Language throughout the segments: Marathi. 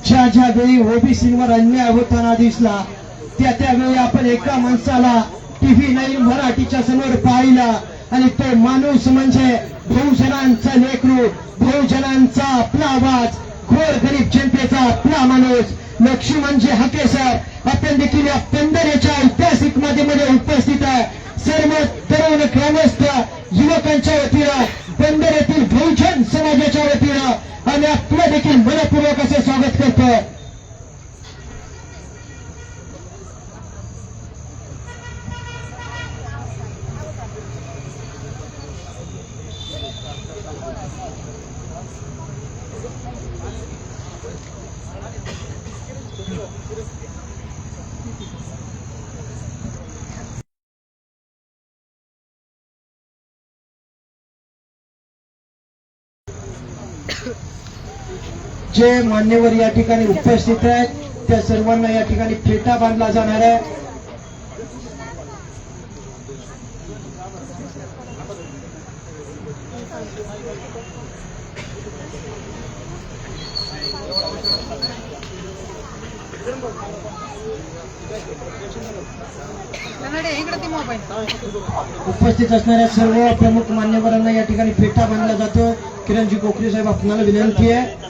ज्या ज्या वेळी ओबीसीवर अन्याय होताना दिसला त्यावेळी आपण एका माणसाला टीव्ही 9 मराठीच्या समोर पाहिला आणि तो माणूस म्हणजे बहुजनांचा लेकरू, बहुजनांचा आपला आवाज, गोरगरीब जनतेचा आपला माणूस लक्ष्मण हाके साहेब. आपण देखील या पंधरेच्या ऐतिहासिक मध्ये उपस्थित आहे. सर्व तरुण ग्रामस्थ युवकांच्या वतीनं, बंदर येथील बहुजन समाजाच्या वतीनं आम्ही आपलं देखील मनपूर्वक असे स्वागत करतो. जे मान्यवर या ठिकाणी उपस्थित आहेत त्या सर्वांना या ठिकाणी फेटा बांधला जाणार आहे. उपस्थित असणाऱ्या सर्व प्रमुख मान्यवरांना या ठिकाणी फेटा बांधला जातो. किरणजी कोकरे साहेब, आपल्याला विनंती आहे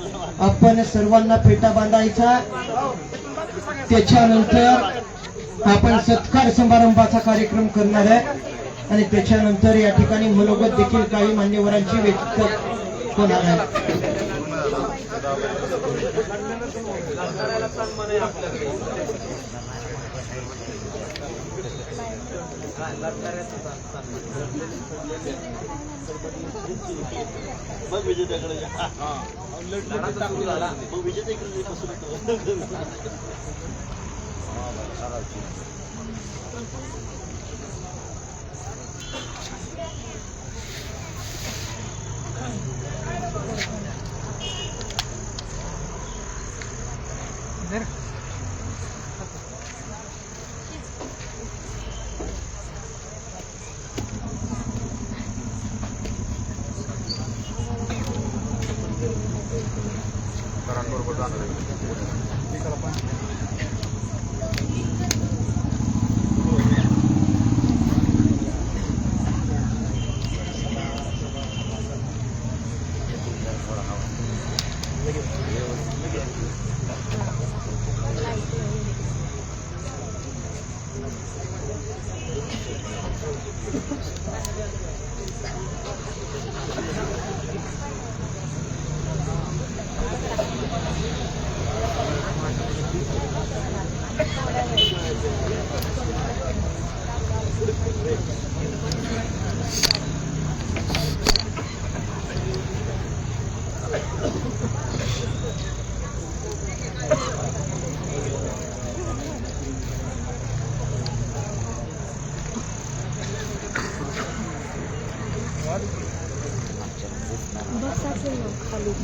आपण सर्वांना फेटा बांधायचा. त्याच्यानंतर आपण सत्कार समारंभाचा कार्यक्रम करणार आहे आणि त्याच्यानंतर या ठिकाणी मनोगत देखील काही मान्यवरांची व्यक्त होणार आहे. मग विजेत्याकडे मग विजेत्याकडे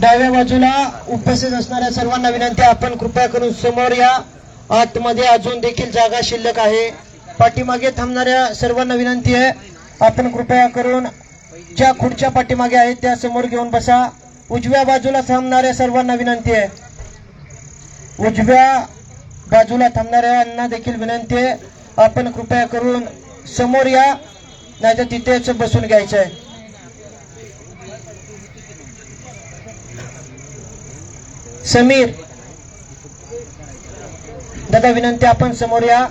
डाव्या बाजूला उपस्थित असणाऱ्या सर्वांना विनंती आहे आपण कृपया करून समोर या. आतमध्ये अजून देखील जागा शिल्लक आहे. पाठीमागे थांबणाऱ्या सर्वांना विनंती आहे आपण कृपया करून ज्या खुर्च्या पाठीमागे आहेत त्या समोर घेऊन बसा. उजव्या बाजूला थांबणाऱ्या सर्वांना विनंती आहे, उजव्या बाजूला थांबणाऱ्यांना देखील विनंती आहे आपण कृपया करून समोर या, नाहीतर तिथेच बसून घ्यायचं आहे. समीर दादा विनंती आपण समोर या.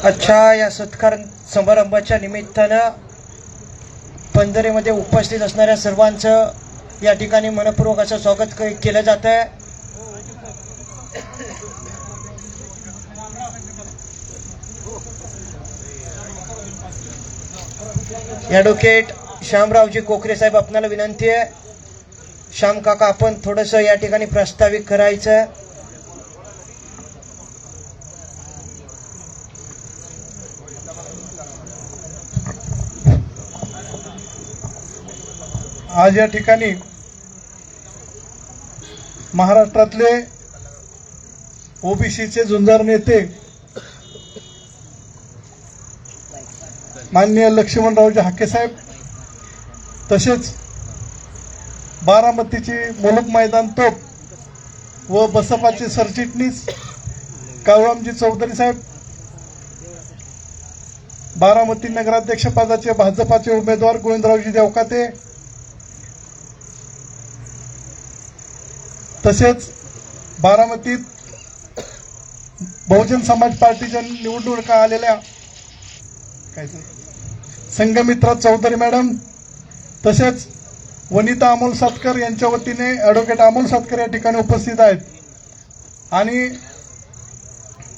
अच्छा, या सत्कार समारंभाच्या निमित्तानं पंधरेमध्ये उपस्थित असणाऱ्या सर्वांचं या ठिकाणी मनपूर्वक असं स्वागत केलं जात आहे. ॲडव्होकेट श्यामरावजी कोकरे साहेब, आपल्याला विनंती आहे. श्याम काका, आपण थोडंसं या ठिकाणी प्रास्ताविक करायचं. आज या ठिकाणी महाराष्ट्रातले ओबीसीचे झुंजार नेते माननीय लक्ष्मणरावजी हाके साहेब, तसेच बारामतीची मुलुक मैदान तोप व बसपाचे सरचिटणीस काळूरामजी चौधरी साहेब, बारामती नगराध्यक्ष पदाचे भाजपाचे उमेदवार गोविंदरावजी देवकाते, तसेच बारामतीत बहुजन समाज पार्टीच्या निवडणुका आलेल्या संघमित्रा चौधरी मॅडम, तसेच वनिता अमोल सातकर यांच्या वतीने ॲडव्होकेट अमोल सातकर या ठिकाणी उपस्थित आहेत. आणि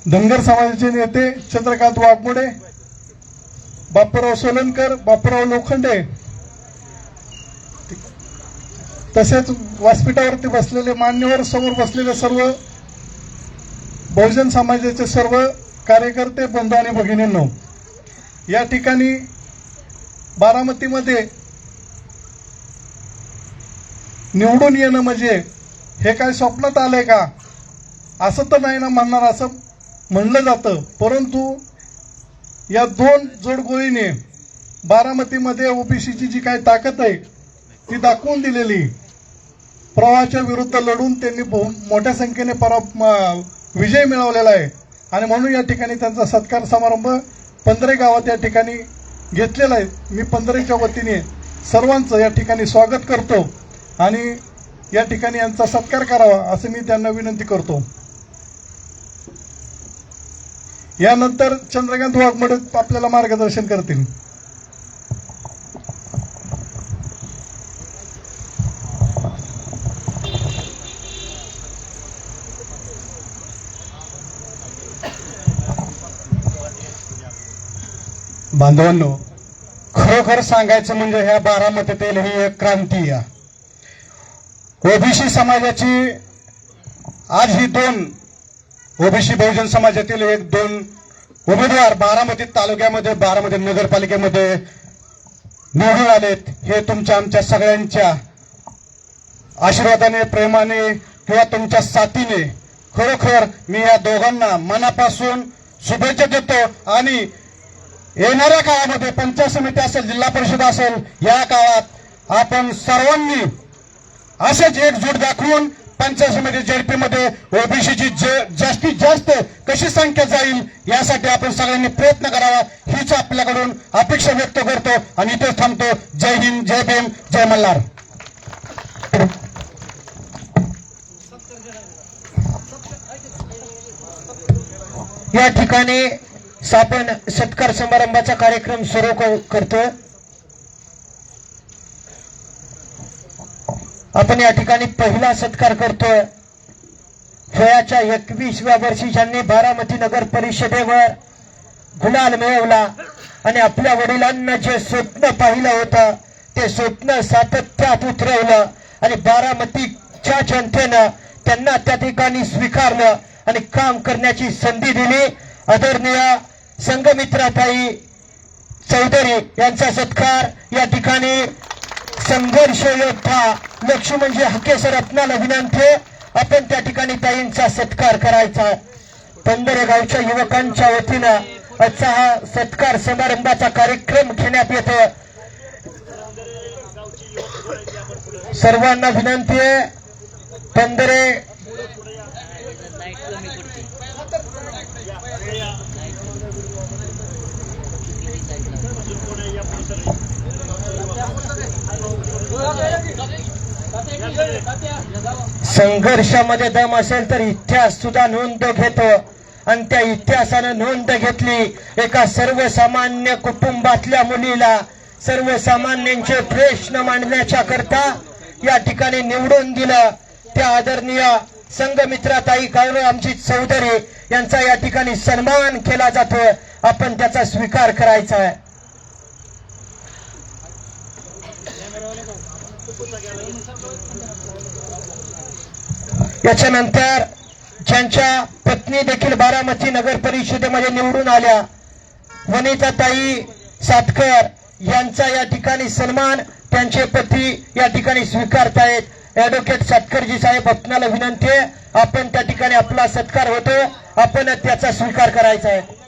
धनगर समाजाचे नेते चंद्रकांत वाघमोडे, बापूराव सोलनकर, बापूराव लोखंडे, तसेच व्यासपीठावरती बसलेले मान्यवर, समोर बसलेले सर्व बहुजन समाजाचे सर्व कार्यकर्ते, बंधू आणि भगिनींनो, या ठिकाणी बारामतीमध्ये निवडून येणं म्हणजे हे काय स्वप्नात आलंय का, असं तर नाही ना म्हणणार, असं म्हणलं जातं. परंतु या दोन जोडगोळीने बारामतीमध्ये ओबीसीची जी काही ताकद आहे ती दाखवून दिलेली. प्रवाहाच्या विरुद्ध लढून त्यांनी मोठ्या संख्येने विजय मिळवलेला आहे. आणि म्हणून या ठिकाणी त्यांचा सत्कार समारंभ पंधरे गावात या ठिकाणी घेतलेला आहे. मी पंधरेच्या वतीने सर्वांचं या ठिकाणी स्वागत करतो आणि या ठिकाणी यांचा सत्कार करावा असं मी त्यांना विनंती करतो. यानंतर चंद्रकांत वाघमोडे आपल्याला मार्गदर्शन करतील. बांधवांनो, खरोखर सांगायचं म्हणजे ह्या बारामतीतील ही एक क्रांती आहे. ओबीसी समाजाची आज ही दोन ओबीसी बहुजन समाजातील एक दोन उमेदवार बारामती तालुक्यामध्ये, बारामती नगरपालिकेमध्ये निवडून आलेत. हे तुमच्या आमच्या सगळ्यांच्या आशीर्वादाने, प्रेमाने किंवा तुमच्या साथीने खरोखर मी या दोघांना मनापासून शुभेच्छा देतो. आणि येणाऱ्या काळामध्ये पंचायत समिती असेल, जिल्हा परिषद असेल, या काळात आपण सर्वांनी असेच एकजूट दाखवून पंचायत समिती जेडपी मध्ये ओबीसीची जास्तीत जास्त कशी संख्या जाईल यासाठी आपण सगळ्यांनी प्रयत्न करावा, हीच आपल्याकडून अपेक्षा व्यक्त करतो आणि इथेच थांबतो. जय हिंद, जय भीम, जय मल्हार. या ठिकाणी आपण सत्कार समारंभाचा कार्यक्रम सुरू करतोय. आपण या ठिकाणी पहिला सत्कार करतोय वयाच्या 21व्या वर्षी ज्यांनी बारामती नगर परिषदेवर गुलाल मिळवला आणि आपल्या वडिलांना जे स्वप्न पाहिलं होतं ते स्वप्न सातत्यात उतरवलं आणि बारामतीच्या जनतेनं त्यांना त्या ठिकाणी स्वीकारलं आणि काम करण्याची संधी दिली. आदरणीय संघमित्राताई चौधरी यांचा सत्कार या ठिकाणी संघर्ष योद्धा लक्ष्मणजी हाके सर, आपणाला विनंती आपण त्या ठिकाणी ताईंचा सत्कार करायचा. पंधरे गावच्या युवकांच्या वतीनं आजचा हा सत्कार समारंभाचा कार्यक्रम घेण्यात येतो. सर्वांना विनंती आहे, पंधरे संघर्षामध्ये दम असेल तर इतिहास सुद्धा नोंद घेतो आणि त्या इतिहासानं नोंद घेतली. एका सर्वसामान्य कुटुंबातल्या मुलीला सर्वसामान्यांचे प्रश्न मांडण्याच्या करता या ठिकाणी निवडून दिलं. त्या आदरणीय संघमित्राताई काळूरामजी चौधरी यांचा या ठिकाणी सन्मान केला जातोय. आपण त्याचा स्वीकार करायचा आहे. याच्यानंतर ज्यांच्या पत्नी देखील बारामती नगर परिषदेमध्ये निवडून आल्या, वनिताताई सातकर यांचा या ठिकाणी सन्मान त्यांचे पती या ठिकाणी स्वीकारतायत. ऍडव्होकेट सातकरजी साहेब, आपणाला विनंती आहे, आपण त्या ठिकाणी आपला सत्कार होतो, आपण त्याचा स्वीकार करायचा आहे.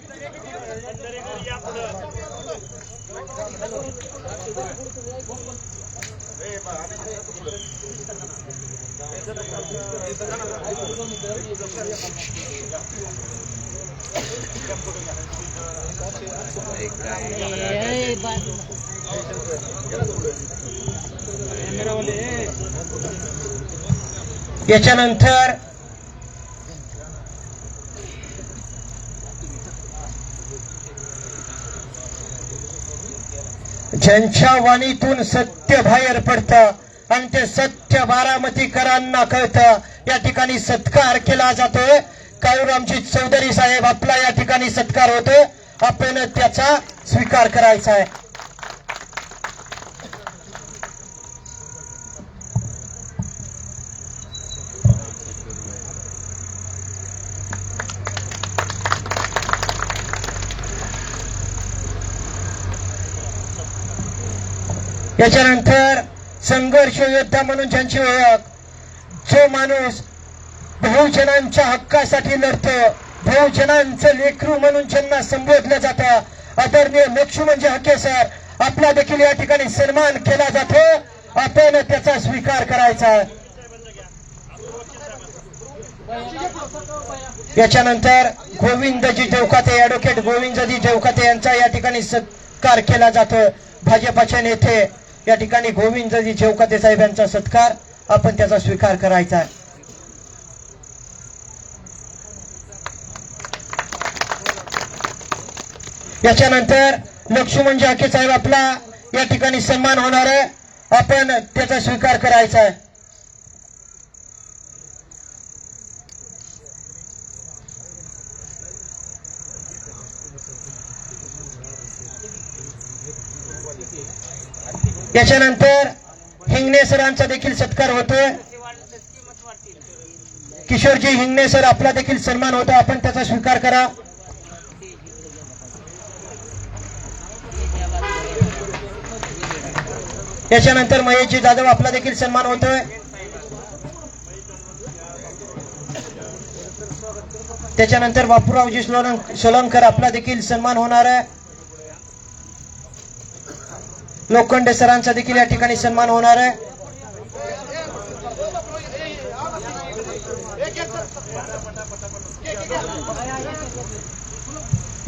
याच्यानंतर ज्यांच्या वाणीतून सत्य बाहेर पडतं आणि ते सत्य बारामतीकरांना कळतं, या ठिकाणी सत्कार केला जातोय. काळूरामजी चौधरी साहेब, आपला या ठिकाणी सत्कार होतोय, आपण त्याचा स्वीकार करायचा आहे. याच्यानंतर संघर्ष योद्धा म्हणून ज्यांची ओळख, जो माणूस बहुजनांच्या हक्कासाठी लढतो, बहुजनांचं लेकरू म्हणून ज्यांना संबोधलं जातं, आदरणीय लक्ष्मणजी हाके सर, आपला देखील या ठिकाणी सन्मान केला जातो, आपण त्याचा स्वीकार करायचा. याच्यानंतर गोविंदजी देवकाते, ऍडव्होकेट गोविंदजी देवकाते यांचा या ठिकाणी सत्कार केला जातो. भाजपाचे नेते या ठिकाणी गोविंदजी देवकाते साहेब यांचा सत्कार, आपण त्याचा स्वीकार करायचा आहे. याच्यानंतर लक्ष्मणजी हाके साहेब, आपला या ठिकाणी सन्मान होणार आहे, आपण त्याचा स्वीकार करायचा आहे. याच्यानंतर हिंगणे सरांचा देखील सत्कार होतोय. किशोरजी हिंगणे सर, आपला देखील सन्मान होतो, आपण त्याचा स्वीकार करा. याच्यानंतर महेशजी जाधव, आपला देखील सन्मान होतोय. त्याच्यानंतर बापूरावजी सोलंकर, आपला देखील सन्मान होणार आहे. लोखंडे सरांचा देखील या ठिकाणी सन्मान होणार आहे.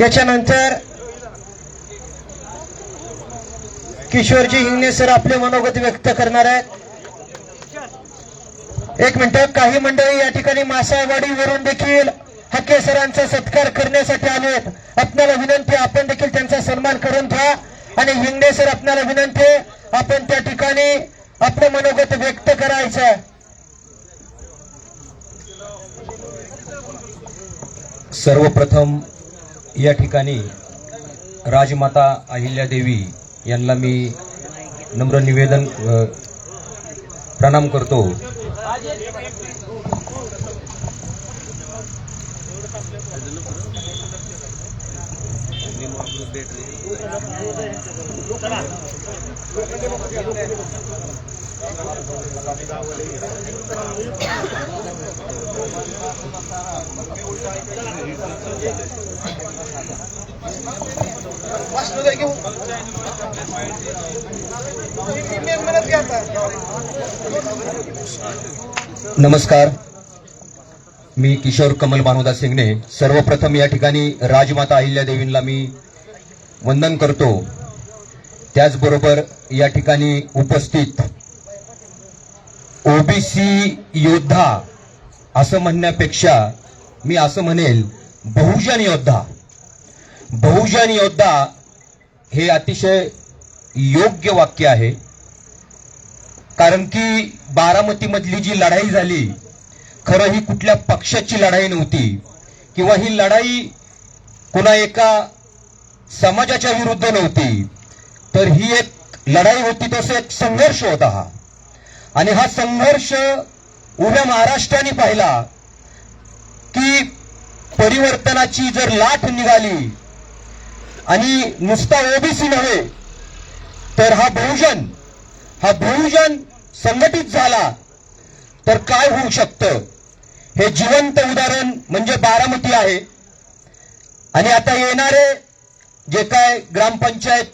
याच्यानंतर किशोरजी हिंगणे सर आपले मनोगत व्यक्त करणार आहेत. एक मिनिट, काही मंडळी या ठिकाणी मासावाडीवरून देखील हाके सरांचा सत्कार करण्यासाठी आलेत. आपल्याला विनंती, आपण देखील त्यांचा सन्मान करून घ्या. आणि हिंगणे सर, आपल्याला विनंती, आपण त्या ठिकाणी आपले मनोगत व्यक्त करायचं. सर्वप्रथम या ठिकाणी राजमाता अहिल्यादेवी यांना मी नम्र निवेदन प्रणाम करतो. नमस्कार, मी किशोर कमल भानुदास सिंगणे. सर्वप्रथम या ठिकाणी राजमाता अहिल्यादेवींना मी वंदन करतो. त्याचबरोबर या ठिकाणी उपस्थित ओबीसी योद्धा असं म्हणण्यापेक्षा मी असं म्हणेल बहुजन योद्धा. बहुजन योद्धा हे अतिशय योग्य वाक्य आहे. कारण की बारामतीमधली जी लढाई झाली, खरं ही कुठल्या पक्षाची लढाई नव्हती किंवा ही लढाई कुणा एका समाजाच्या विरुद्ध नव्हती, तर ही एक लढाई होती, तसं एक संघर्ष होता हा. आणि हा संघर्ष उभ्या महाराष्ट्राने पाहिला की परिवर्तनाची जर लाट निघाली आणि नुसता ओबीसी नव्हे तर हा बहुजन संघटित झाला तर काय होऊ शकतं, हे जिवंत उदाहरण म्हणजे बारामती आहे. आणि आता येणारे जे काय ग्रामपंचायत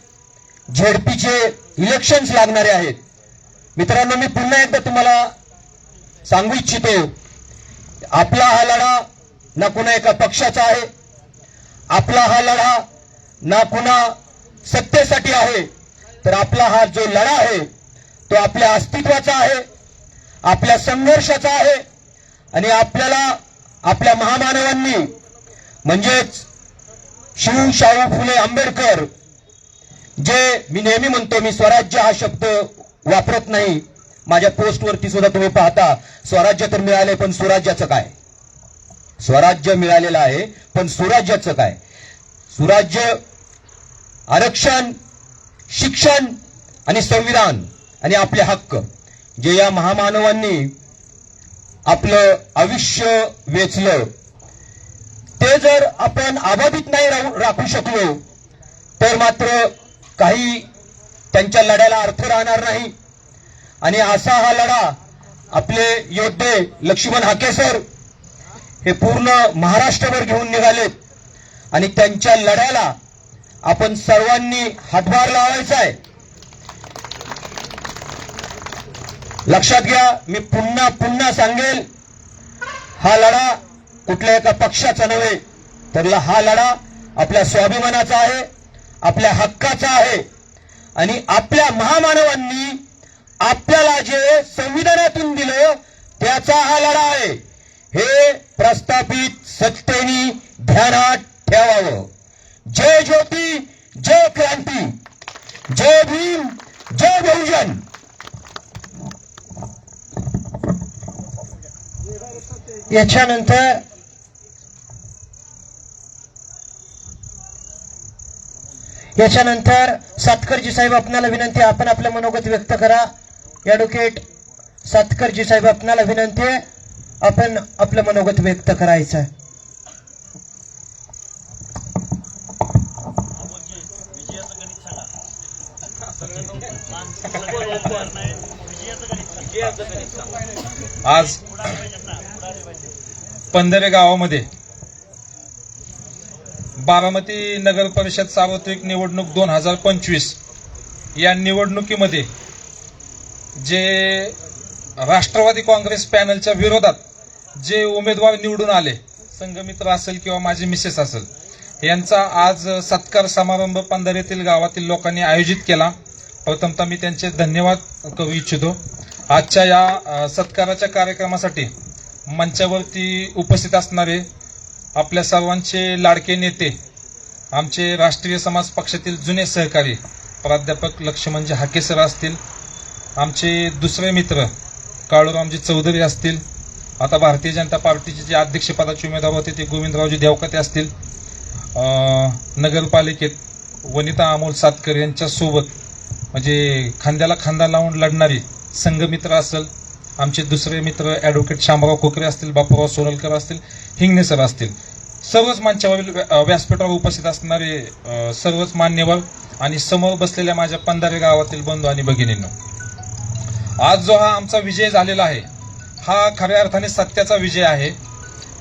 झेडपीचे इलेक्शन्स लागणारे आहेत, मित्रांनो, मी पुन्हा एकदा तुम्हाला सांगू इच्छितो, आपला हा लढा ना कुणा एका पक्षाचा आहे, आपला हा लढा ना कुणा सत्तेसाठी आहे, तर आपला हा जो लढा आहे तो आपल्या अस्तित्वाचा आहे, आपल्या संघर्षाचा आहे. आणि आपल्याला आपल्या महामानवांनी म्हणजेच शिव शाहू फुले आंबेडकर, जे मी नेहमी म्हणतो, मी स्वराज्य हा शब्द वापरत नाही, माझ्या पोस्टवरती सुद्धा तुम्ही पाहता, स्वराज्य तर मिळाले पण सुराज्याचं काय. स्वराज्य मिळालेलं आहे पण सुराज्याचं काय. सुराज्य आरक्षण, शिक्षण आणि संविधान आणि आपले हक्क, जे या महामानवांनी आपलं आयुष्य वेचलं, ते जर आपण अबाधित नाही राखू शकलो तर मात्र काही त्यांच्या लढ्याला अर्थ राहणार नाही. आणि असा हा लढा आपले योद्धे लक्ष्मण हाकेसर हे पूर्ण महाराष्ट्रभर घेऊन निघालेत आणि त्यांच्या लढ्याला आपण सर्वांनी हातभार लावायचा आहे. लक्षात घ्या, मी पुन्हा सांगेल, हा लढा कुठल्या एका पक्षाचा नव्हे, तर हा लढा आपल्या स्वाभिमानाचा आहे, आपल्या हक्काचा आहे. आणि आपल्या महामानवांनी आपल्याला जे संविधानातून दिलं त्याचा हा लढा आहे, हे प्रस्थापित सत्तेनी ध्यानात ठेवावं. जय ज्योती, जय क्रांती, जय भीम, जय बहुजन. याच्यानंतर सातकरजी साहेब, आपणाला विनंती, आपण आपलं मनोगत व्यक्त करा. ॲडव्होकेट सातकरजी साहेब, आपणाला विनंती आहे, आपण आपलं मनोगत व्यक्त करायचं आहे. आज पंधरे गावामध्ये बारामती नगर परिषद सार्वत्रिक निवडणूक 2025 या निवडणुकीमध्ये जे राष्ट्रवादी काँग्रेस पॅनलच्या विरोधात जे उमेदवार निवडून आले, संघमित्र असेल किंवा माझी मिसेस असेल, यांचा आज सत्कार समारंभ पंधरेतील गावातील लोकांनी आयोजित केला. प्रथमतः मी त्यांचे धन्यवाद करू इच्छितो. आजच्या या सत्काराच्या कार्यक्रमासाठी मंचावरती उपस्थित असणारे आपल्या सर्वांचे लाडके नेते, आमचे राष्ट्रीय समाज पक्षातील जुने सहकारी प्राध्यापक लक्ष्मणजी हाकेसर असतील, आमचे दुसरे मित्र काळूरामजी चौधरी असतील, आता भारतीय जनता पार्टीचे जे अध्यक्षपदाचे उमेदवार होते ते गोविंदरावजी देवकते असतील, नगरपालिकेत वनिता अमोल सातकर यांच्यासोबत म्हणजे खांद्याला खांदा लावून लढणारी संघमित्र असेल, आमचे दुसरे मित्र ॲडव्होकेट शामराव कोकरे असतील, बापूराव सोरलकर असतील, हिंगणे सर असतील, सर्वच मंचावरील व्यासपीठावर उपस्थित असणारे सर्वच मान्यवर आणि समोर बसलेल्या माझ्या पंधरे गावातील बंधू आणि भगिनींनो, आज जो हा आमचा विजय झालेला आहे हा खऱ्या अर्थाने सत्याचा विजय आहे.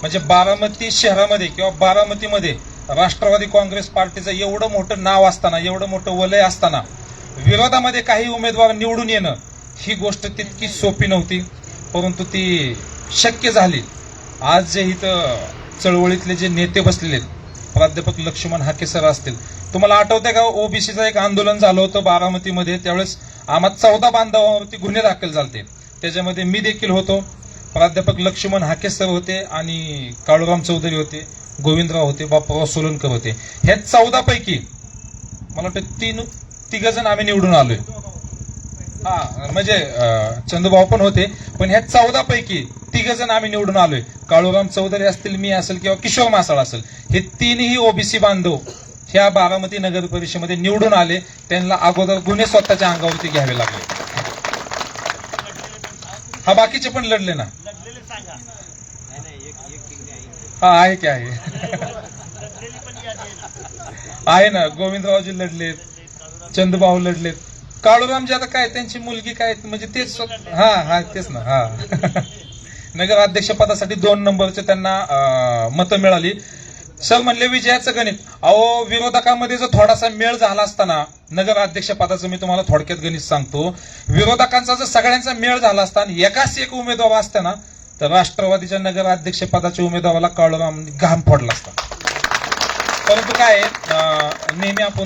म्हणजे बारामती शहरामध्ये किंवा बारामतीमध्ये राष्ट्रवादी काँग्रेस पार्टीचं एवढं मोठं नाव असताना, एवढं मोठं वलय असताना विरोधामध्ये काही उमेदवार निवडून येणं ही गोष्ट तितकी सोपी नव्हती, परंतु ती शक्य झाली. आज जे इथं चळवळीतले जे नेते बसलेले प्राध्यापक लक्ष्मण हाकेसर असतील, तुम्हाला आठवतंय का ओबीसीचं एक आंदोलन झालं होतं बारामतीमध्ये, त्यावेळेस आम्हा 14 बांधवांवरती गुन्हे दाखल झाले. त्याच्यामध्ये मी देखील होतो, प्राध्यापक लक्ष्मण हाके सर होते आणि काळूराम चौधरी होते, गोविंदराव होते, बापूराव सोलनकर होते. ह्या 14 पैकी मला वाटतं तिघ जण आम्ही निवडून आलोय. हा म्हणजे चंदूभाऊ पण होते, पण ह्या 14 पैकी 3 जण आम्ही निवडून आलोय. काळूराम चौधरी असतील, मी असेल किंवा किशोर मासाळ असेल, हे 3ही ओबीसी बांधव ह्या बारामती नगर परिषदेमध्ये निवडून आले. त्यांना अगोदर गुन्हे स्वतःच्या अंगावरती घ्यावे लागले. हा बाकीचे पण लढले ना. हा आहे की आहे आहे ना. गोविंदरावजी लढलेत, चंदूभाऊ लढलेत, काळूरामजी आता काय त्यांची मुलगी काय म्हणजे तेच. हा तेच ना. हा नगर अध्यक्ष पदासाठी 2 नंबरचे त्यांना मतं मिळाली. सर म्हणले विजयाचं गणित. अहो विरोधकांमध्ये जर थोडासा मेळ झाला असताना, नगर अध्यक्ष पदाचं मी तुम्हाला थोडक्यात गणित सांगतो, विरोधकांचा जर सगळ्यांचा मेळ झाला असता आणि एकाच एक उमेदवार असता ना, तर राष्ट्रवादीच्या नगर अध्यक्ष पदाच्या उमेदवाराला काळूराम घाम फोडला असता. परंतु काय नेहमी आपण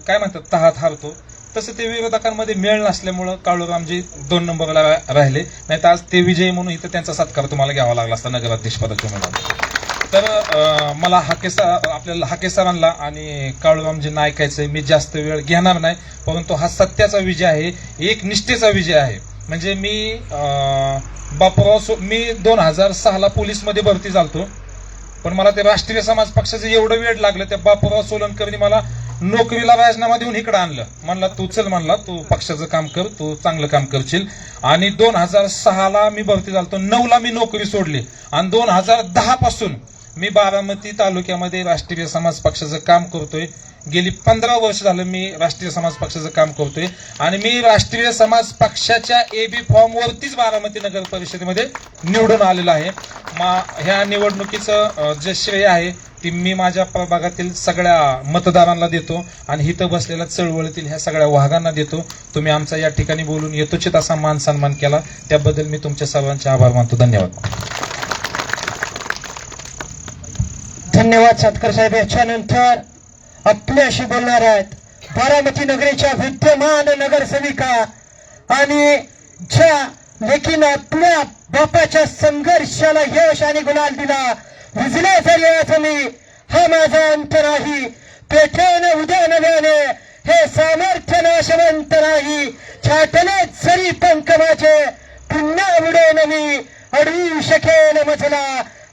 काय म्हणतात तहात हारतो, तसं ते विरोधकांमध्ये मेळ नसल्यामुळं काळूरामजी 2 नंबरला राहिले. नाही तर आज ते विजयी म्हणून इथं त्यांचा सत्कार तुम्हाला घ्यावा लागला असता नगराध्यक्ष पदाच्या उमेदवार. तर मला आपल्याला हाके सरांना आणि काळूरामजींना ऐकायचंय. मी जास्त वेळ घेणार नाही, परंतु हा सत्याचा विजय आहे, एक निष्ठेचा विजय आहे. म्हणजे मी मी 2006ला पोलीसमध्ये भरती झालतो, पण मला ते राष्ट्रीय समाज पक्षाचं एवढं वेळ लागलं. त्या बापूराव सोलनकरनी मला नोकरीला राजीनामा देऊन इकडे आणलं. म्हणला तू चल, म्हणला तू पक्षाचं काम कर, तू चांगलं काम करशील. आणि 2006ला मी भरती झालतो, 9ला मी नोकरी सोडली आणि 2010 पासून मी बारामती तालुक्यामध्ये राष्ट्रीय समाज पक्षाचं काम करतोय. गेली 15 वर्ष झालं मी राष्ट्रीय समाज पक्षाचं काम करतोय आणि मी राष्ट्रीय समाज पक्षाच्या AB फॉर्मवरतीच बारामती नगर परिषदेमध्ये निवडून आलेलो आहे. ह्या निवडणुकीचं जे श्रेय आहे ती मी माझ्या प्रभागातील सगळ्या मतदारांना देतो आणि इथं बसलेल्या चळवळीतील ह्या सगळ्या वाहकांना देतो. तुम्ही आमचा या ठिकाणी बोलून यथोचित असा मान सन्मान केला, त्याबद्दल मी तुमच्या सर्वांचे आभार मानतो. धन्यवाद. धन्यवाद सातकर साहेब. याच्यानंतर आपल्याशी बोलणार आहेत बारामती नगरीच्या विद्यमान नगरसेविका आणि ज्या लेकीनं आपल्या बापाच्या संघर्षाला यश आणि गुलाल दिला. विजल्या झाल्याचं मी हा माझा अंत नाही, पेठेने उद्या नव्याने हे सामर्थ्य नाशवंत नाही. छाटले जरी पंख माझे पुन्हा उडेन मी, अडवू शकेल मजला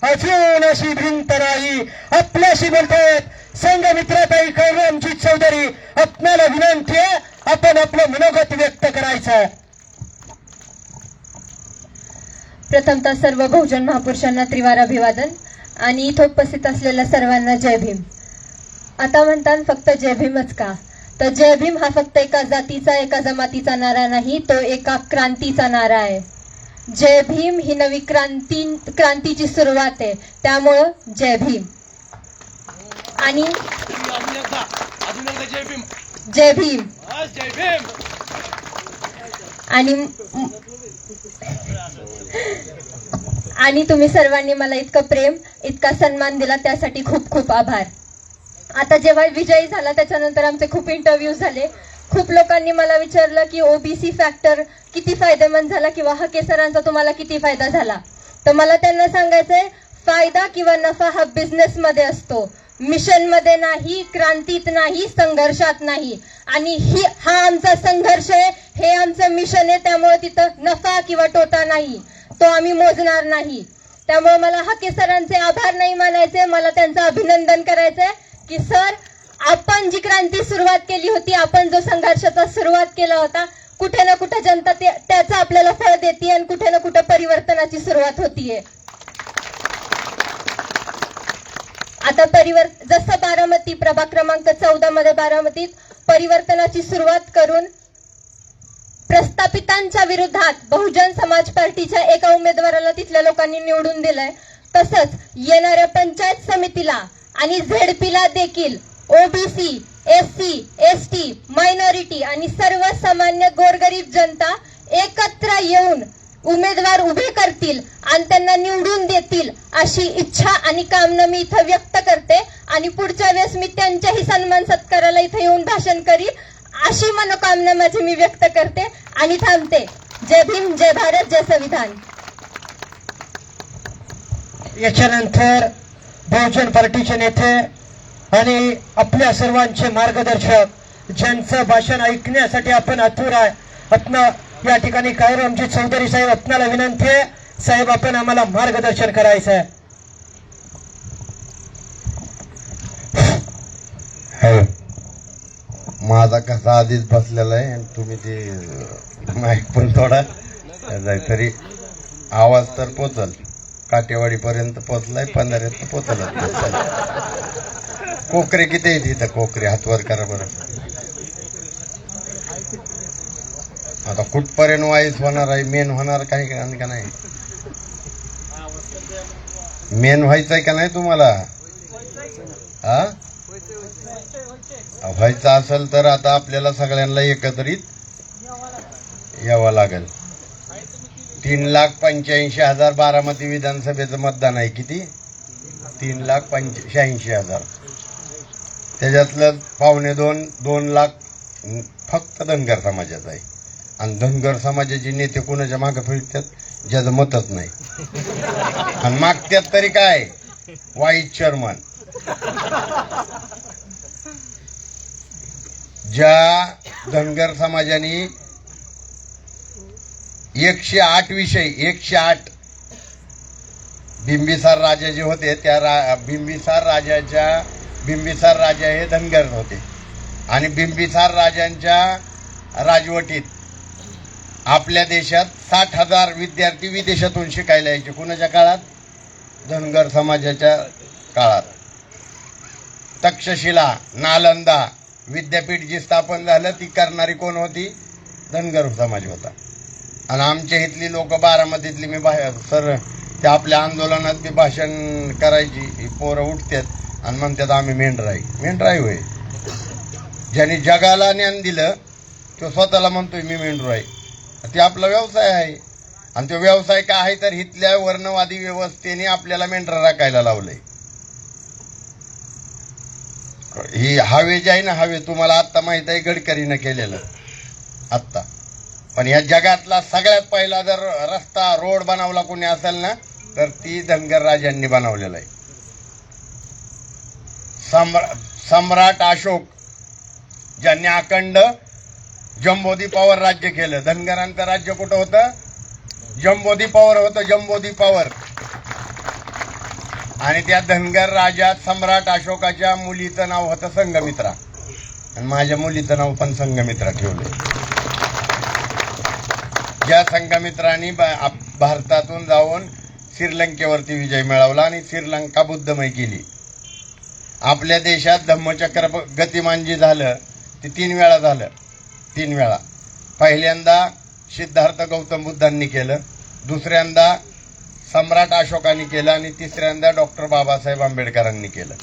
अजून अशी भिंत नाही. आपल्याशी बोलतायत संघ मित्रताई काळूरामजी चौधरी. आपल्याला विनंती आहे, आपण आपलं मनोगत व्यक्त करायचं. प्रथमतः सर्व बहुजन महापुरुषांना त्रिवार अभिवादन आणि इथं उपस्थित असलेल्या सर्वांना जय भीम. आता म्हणतात फक्त जय भीमच का, तर जय भीम हा फक्त एका जातीचा एका जमातीचा नारा नाही, तो एका क्रांतीचा नारा आहे. जय भीम ही नवी क्रांतीची सुरुवात आहे, त्यामुळं जय भीम. आणि जय भीम. आणि तुम्ही सर्वांनी मला इतकं प्रेम इतका सन्मान दिला त्यासाठी खूप खूप आभार. आता जेव्हा विजयी झाला त्याच्यानंतर आमचे खूप इंटरव्ह्यूज झाले. खूप लोकांनी मला विचारलं की ओबीसी फॅक्टर किती फायदेमंद झाला किंवा हके सरांचा तुम्हाला किती फायदा झाला. तर मला त्यांना सांगायचंय, फायदा किंवा नफा हा बिझनेस मध्ये असतो, मिशन मध्ये नाही, क्रांतीत नाही, संघर्षात नाही. आणि हा आमचा संघर्ष आहे, हे आमचं मिशन आहे, त्यामुळे तिथं नफा किंवा तोटा नाही, तो आम्ही मोजणार नाही. त्यामुळे मला हके सरांचे आभार नाही मानायचे, मला त्यांचं अभिनंदन करायचंय की सर, आपण जी क्रांती सुरुवात केली होती, आपण जो संघर्षाचा सुरुवात केला होता, कुठे ना कुठे जनता त्याचं आपल्याला फळ देते आणि कुठे ना कुठे परिवर्तनाची सुरुवात होतीये. आता जसं बारामती प्रभाग क्रमांक 14 मध्ये बारामतीत परिवर्तनाची सुरुवात करून प्रस्थापितांच्या विरोधात बहुजन समाज पार्टीच्या एका उमेदवाराला तिथल्या लोकांनी निवडून दिलंय, तसंच येणाऱ्या पंचायत समितीला आणि झेडपीला देखील ओबीसी, एससी, एसटी, मायनॉरिटी आणि सर्वसामान्य गोरगरीब जनता एकत्र येऊन उमेदवार उभे करतील आणि त्यांना निवडून देतील अशी इच्छा आणि कामना मी इथं व्यक्त करते. आणि पुढच्या वेळेस मी त्यांच्याही सन्मान सत्काराला इथं येऊन भाषण करीन अशी मनोकामना माझी मी व्यक्त करते आणि थांबते. जय भीम, जय भारत, जय संविधान. याच्यानंतर बहुजन पार्टीचे नेते आणि आपल्या सर्वांचे मार्गदर्शक ज्यांचं भाषण ऐकण्यासाठी आपण आतुर आहे, अपना या ठिकाणी कायमजी चौधरी साहेब, आपणाला विनंती आहे साहेब, आपण आम्हाला मार्गदर्शन करायचं आहे. माझा कसा आधीच बसलेला आहे आणि तुम्ही ते माईक पण थोडा तरी आवाज तर पोचल, काटेवाडीपर्यंत पोचलाय, पंधरात पोचल. कोकरे किती आहेत इथं? कोकरे हातवर करा बरं. आता कुठपर्यंत वाईस होणार आहे, मेन होणार काही का नाही? मेन व्हायचंय का नाही तुम्हाला? हा, व्हायचं असेल तर आता आपल्याला सगळ्यांना एकत्रित यावं लागेल. 3,85,000 बारामती विधानसभेचं मतदान आहे. किती? 3,85,000. त्याच्यातलं 2.5 लाख फक्त धनगर समाजाचं आहे. आणि धनगर समाजाचे नेते कोणाच्या मागे फिरतात? ज्याचं मतच नाही. आणि मागत्यात तरी काय? Vice chairman. ज्या धनगर समाजाने 108 विषय, 108 बिंबिसार राजा जे होते त्या बिंबिसार राजा हे धनगर होते. आणि बिंबिसार राजांच्या राजवटीत आपल्या देशात 60,000 विद्यार्थी विदेशातून शिकायला यायचे. कुणाच्या काळात? धनगर समाजाच्या काळात. तक्षशिला, नालंदा विद्यापीठ जी स्थापन झालं ती करणारी कोण होती? धनगर समाज होता. आणि आमच्या इथली लोक, बारामतीतली, मी सर त्या आपल्या आंदोलनात बी भाषण करायची, पोरं उठतात आणि म्हणतात आम्ही मेंढराई होय. ज्यांनी जगाला ज्ञान दिलं तो स्वतःला म्हणतोय मी मेंढराई. ते आपला व्यवसाय आहे. आणि तो व्यवसाय काय आहे तर इथल्या वर्णवादी व्यवस्थेने आपल्याला मेंढरा राखायला लावलंय. ही हावे जे आहे ना, हावे तुम्हाला आत्ता माहित आहे गडकरीनं केलेलं आत्ता. पण या जगातला सगळ्यात पहिला जर रस्ता, रोड बनवला कोणी असेल ना तर ती धनगर राजांनी बनवलेला आहे. सम्राट अशोक ज्यांनी अखंड जम्बोदीपावर राज्य केलं. धनगरांचं राज्य कुठं होतं? जम्बोदीपावर होतं, जम्बोदीपावर. आणि त्या धनगर राजा सम्राट अशोकाच्या मुलीचं नाव होतं संघमित्रा. आणि माझ्या मुलीचं नाव पण संघमित्रा ठेवलं. ज्या संघमित्रांनी भारतातून जाऊन श्रीलंकेवरती विजय मिळवला आणि श्रीलंका बुद्धमय केली. आपल्या देशात धम्मचक्र गतिमान जे झालं ते 3 वेळा झालं. 3 वेळा. पहिल्यांदा सिद्धार्थ गौतम बुद्धांनी केलं, दुसऱ्यांदा सम्राट अशोकांनी केलं आणि तिसऱ्यांदा डॉक्टर बाबासाहेब आंबेडकरांनी केलं.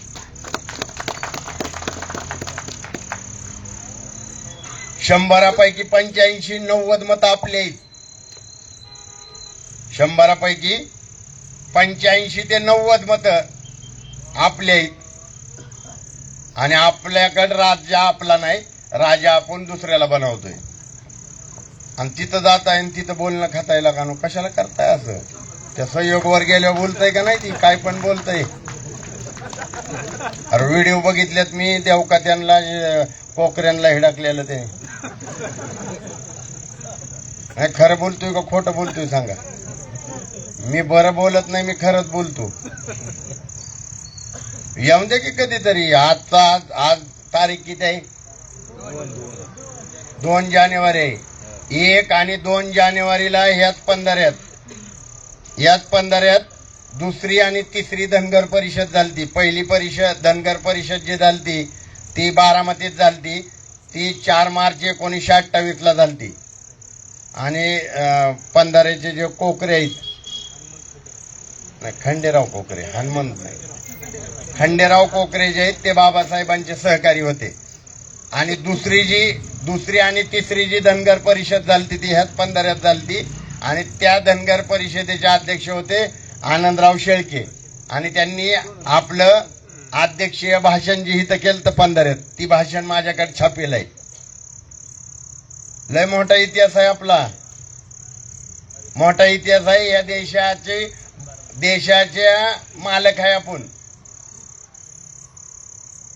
शंभरापैकी 85-90 मतं आपली आहेत. 100पैकी 85 ते 90 मतं आपली आहेत. आणि आपल्याकडे राजा आपला नाही, राजा आपण दुसऱ्याला बनवतोय. आणि तिथं जात आहे आणि तिथं बोलणं खातायला का नो? कशाला करताय असं? त्या सहयोगवर गेल्यावर बोलतय का नाही? ती काय पण बोलतय. अरे व्हिडिओ बघितल्यात मी, देवका त्यांना कोकऱ्यांना हिडकलेलं ते. खरं बोलतोय का खोटं बोलतोय सांगा? मी बरं बोलत नाही, मी खरंच बोलतो. येऊन दे की कधीतरी. आज तारीख किती आहे? 2 जानेवारी आहे. 1 आणि 2 जानेवारीला ह्याच पंधऱ्यात दुसरी आणि तिसरी धनगर परिषद झालती. पहिली परिषद धनगर परिषद जी झालती ती बारामतीत झालती. ती 4 मार्च 1928ला झालती. आणि पंधऱ्याचे जे कोकरे आहेत, खंडेराव कोकरे, हनुमंत नाही, खंडेराव कोकरे जे आहेत ते बाबासाहेबांचे सहकारी होते. आणि दुसरी आणि तिसरी जी धनगर परिषद झालती ती ह्याच पंधऱ्यात झालती. आणि त्या धनगर परिषदेचे अध्यक्ष होते आनंदराव शेळके. आणि त्यांनी आपलं अध्यक्षीय भाषण जे इथं केलं तर पंधऱ्यात, ती भाषण माझ्याकडे छापेल आहे. लय मोठा इतिहास आहे आपला. मोठा इतिहास आहे या देशाच्या मालक आहे आपण.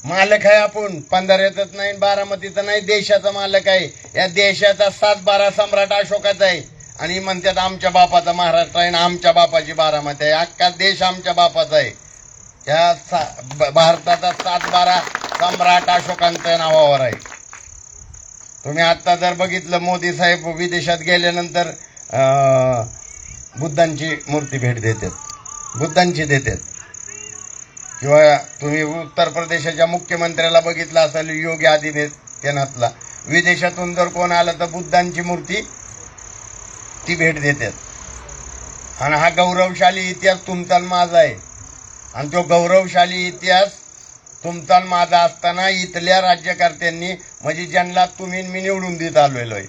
मालक आहे आपण. पंधरातच नाही, बारामतीचं नाही, देशाचा मालक आहे. या देशाचा 7-12 सम्राट अशोकाचा आहे. आणि म्हणतात आमच्या बापाचा महाराष्ट्र आहे आणि आमच्या बापाची बारामती आहे. अख्खा देश आमच्या बापाचा आहे. या भारताचा 7-12 सम्राट अशोकांच्या नावावर आहे. तुम्ही आता जर बघितलं, मोदी साहेब विदेशात गेल्यानंतर बुद्धांची मूर्ती भेट देतात, बुद्धांची देतात. किंवा तुम्ही उत्तर प्रदेशाच्या मुख्यमंत्र्याला बघितलं असेल, योगी आदित्यनाथला, विदेशातून जर कोण आलं तर बुद्धांची मूर्ती ती भेट देतात. आणि हा गौरवशाली इतिहास तुमचा आणि माझा आहे. आणि तो गौरवशाली इतिहास तुमचा आणि माझा असताना इथल्या राज्यकर्त्यांनी, म्हणजे ज्यांना तुम्ही मी निवडून देत आलेलो आहे,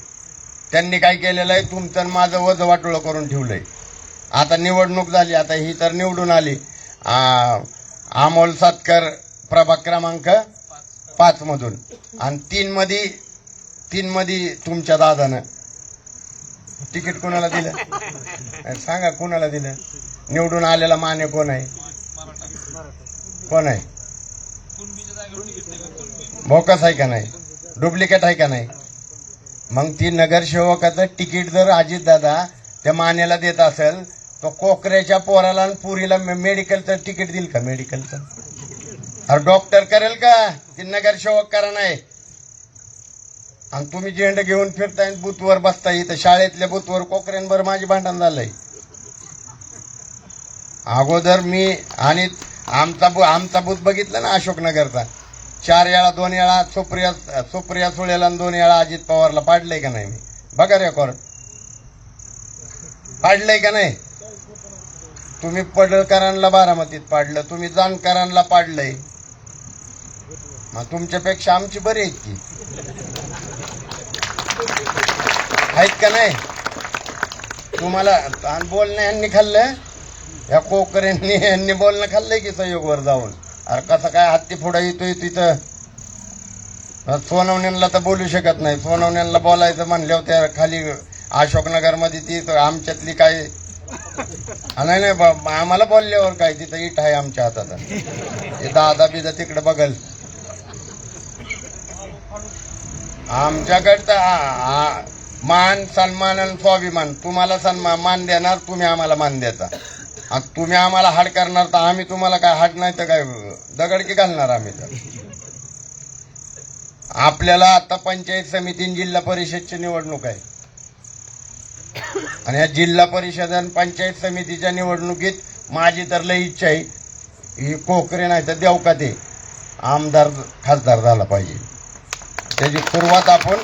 त्यांनी काय केलेलं आहे, तुमचं आणि माझं वजवाटोळं करून ठेवलंय. आता निवडणूक झाली, आता ही तर निवडून आली. अमोल सातकर प्रभाग क्रमांक 5 मधून, आणि 3 मध्ये तुमच्या दादानं तिकीट कोणाला दिलं सांगा, कोणाला दिलं? निवडून आलेला माने कोण आहे? कोण आहे? बोकस आहे का नाही? डुप्लिकेट आहे का नाही? मग ती नगरसेवकाचं तिकीट जर अजितदादा त्या मानेला देत असेल, तो कोकऱ्याच्या पोराला आणि पुरीला मेडिकलचं तिकीट देईल का? मेडिकलचं अरे डॉक्टर करेल का? ती नगरसेवक करा नाही. आणि तुम्ही झेंडा घेऊन फिरताय, बूथवर बसताय. इथं शाळेतल्या बूथवर कोकऱ्यांवर माझी भांडण झालंय. अगोदर मी आणि आमचा बूथ बघितला ना अशोकनगरचा, 4 वेळा 2 वेळा सुप्रिया सुळेला आणि 2 वेळा अजित पवारला पाडलंय का नाही? मी बघा रेकॉर्ड, पाडलंय का नाही? तुम्ही पडळकरांना बारामतीत पाडलं, तुम्ही जानकरांना पाडलंय. मग तुमच्यापेक्षा आमची बरी आहेत की, आहेत का नाही? तुम्हाला बोलणं यांनी खाल्लं, या कोकऱ्यांनी यांनी बोलणं खाल्लंय की सहयोगवर जाऊन. अरे कसं काय हत्ती फोडा येतोय तिथं? सोनवण्यांना तर बोलू शकत नाही. सोनवण्यांना बोलायचं म्हणल्यावर त्या खाली अशोकनगरमध्ये ती आमच्यातली काय नाही आम्हाला बोलल्यावर काय, तिथं इट आहे आमच्या हातात. ते दादा बिदा तिकडे बघल. आमच्याकडं मान सन्मान आणि स्वाभिमान. तुम्हाला मान देणार, तुम्ही आम्हाला मान देता. आणि तुम्ही आम्हाला हाड करणार, तर आम्ही तुम्हाला काय हाड नाही तर काय दगडकी घालणार आम्ही. तर आपल्याला आता पंचायत समिती जिल्हा परिषदची निवडणूक आहे. आणि या जिल्हा परिषद आणि पंचायत समितीच्या निवडणुकीत माझी तर लई इच्छा आहे, ही कोकरे नाही तर देवका ते आमदार खासदार झाला पाहिजे. त्याची सुरुवात आपण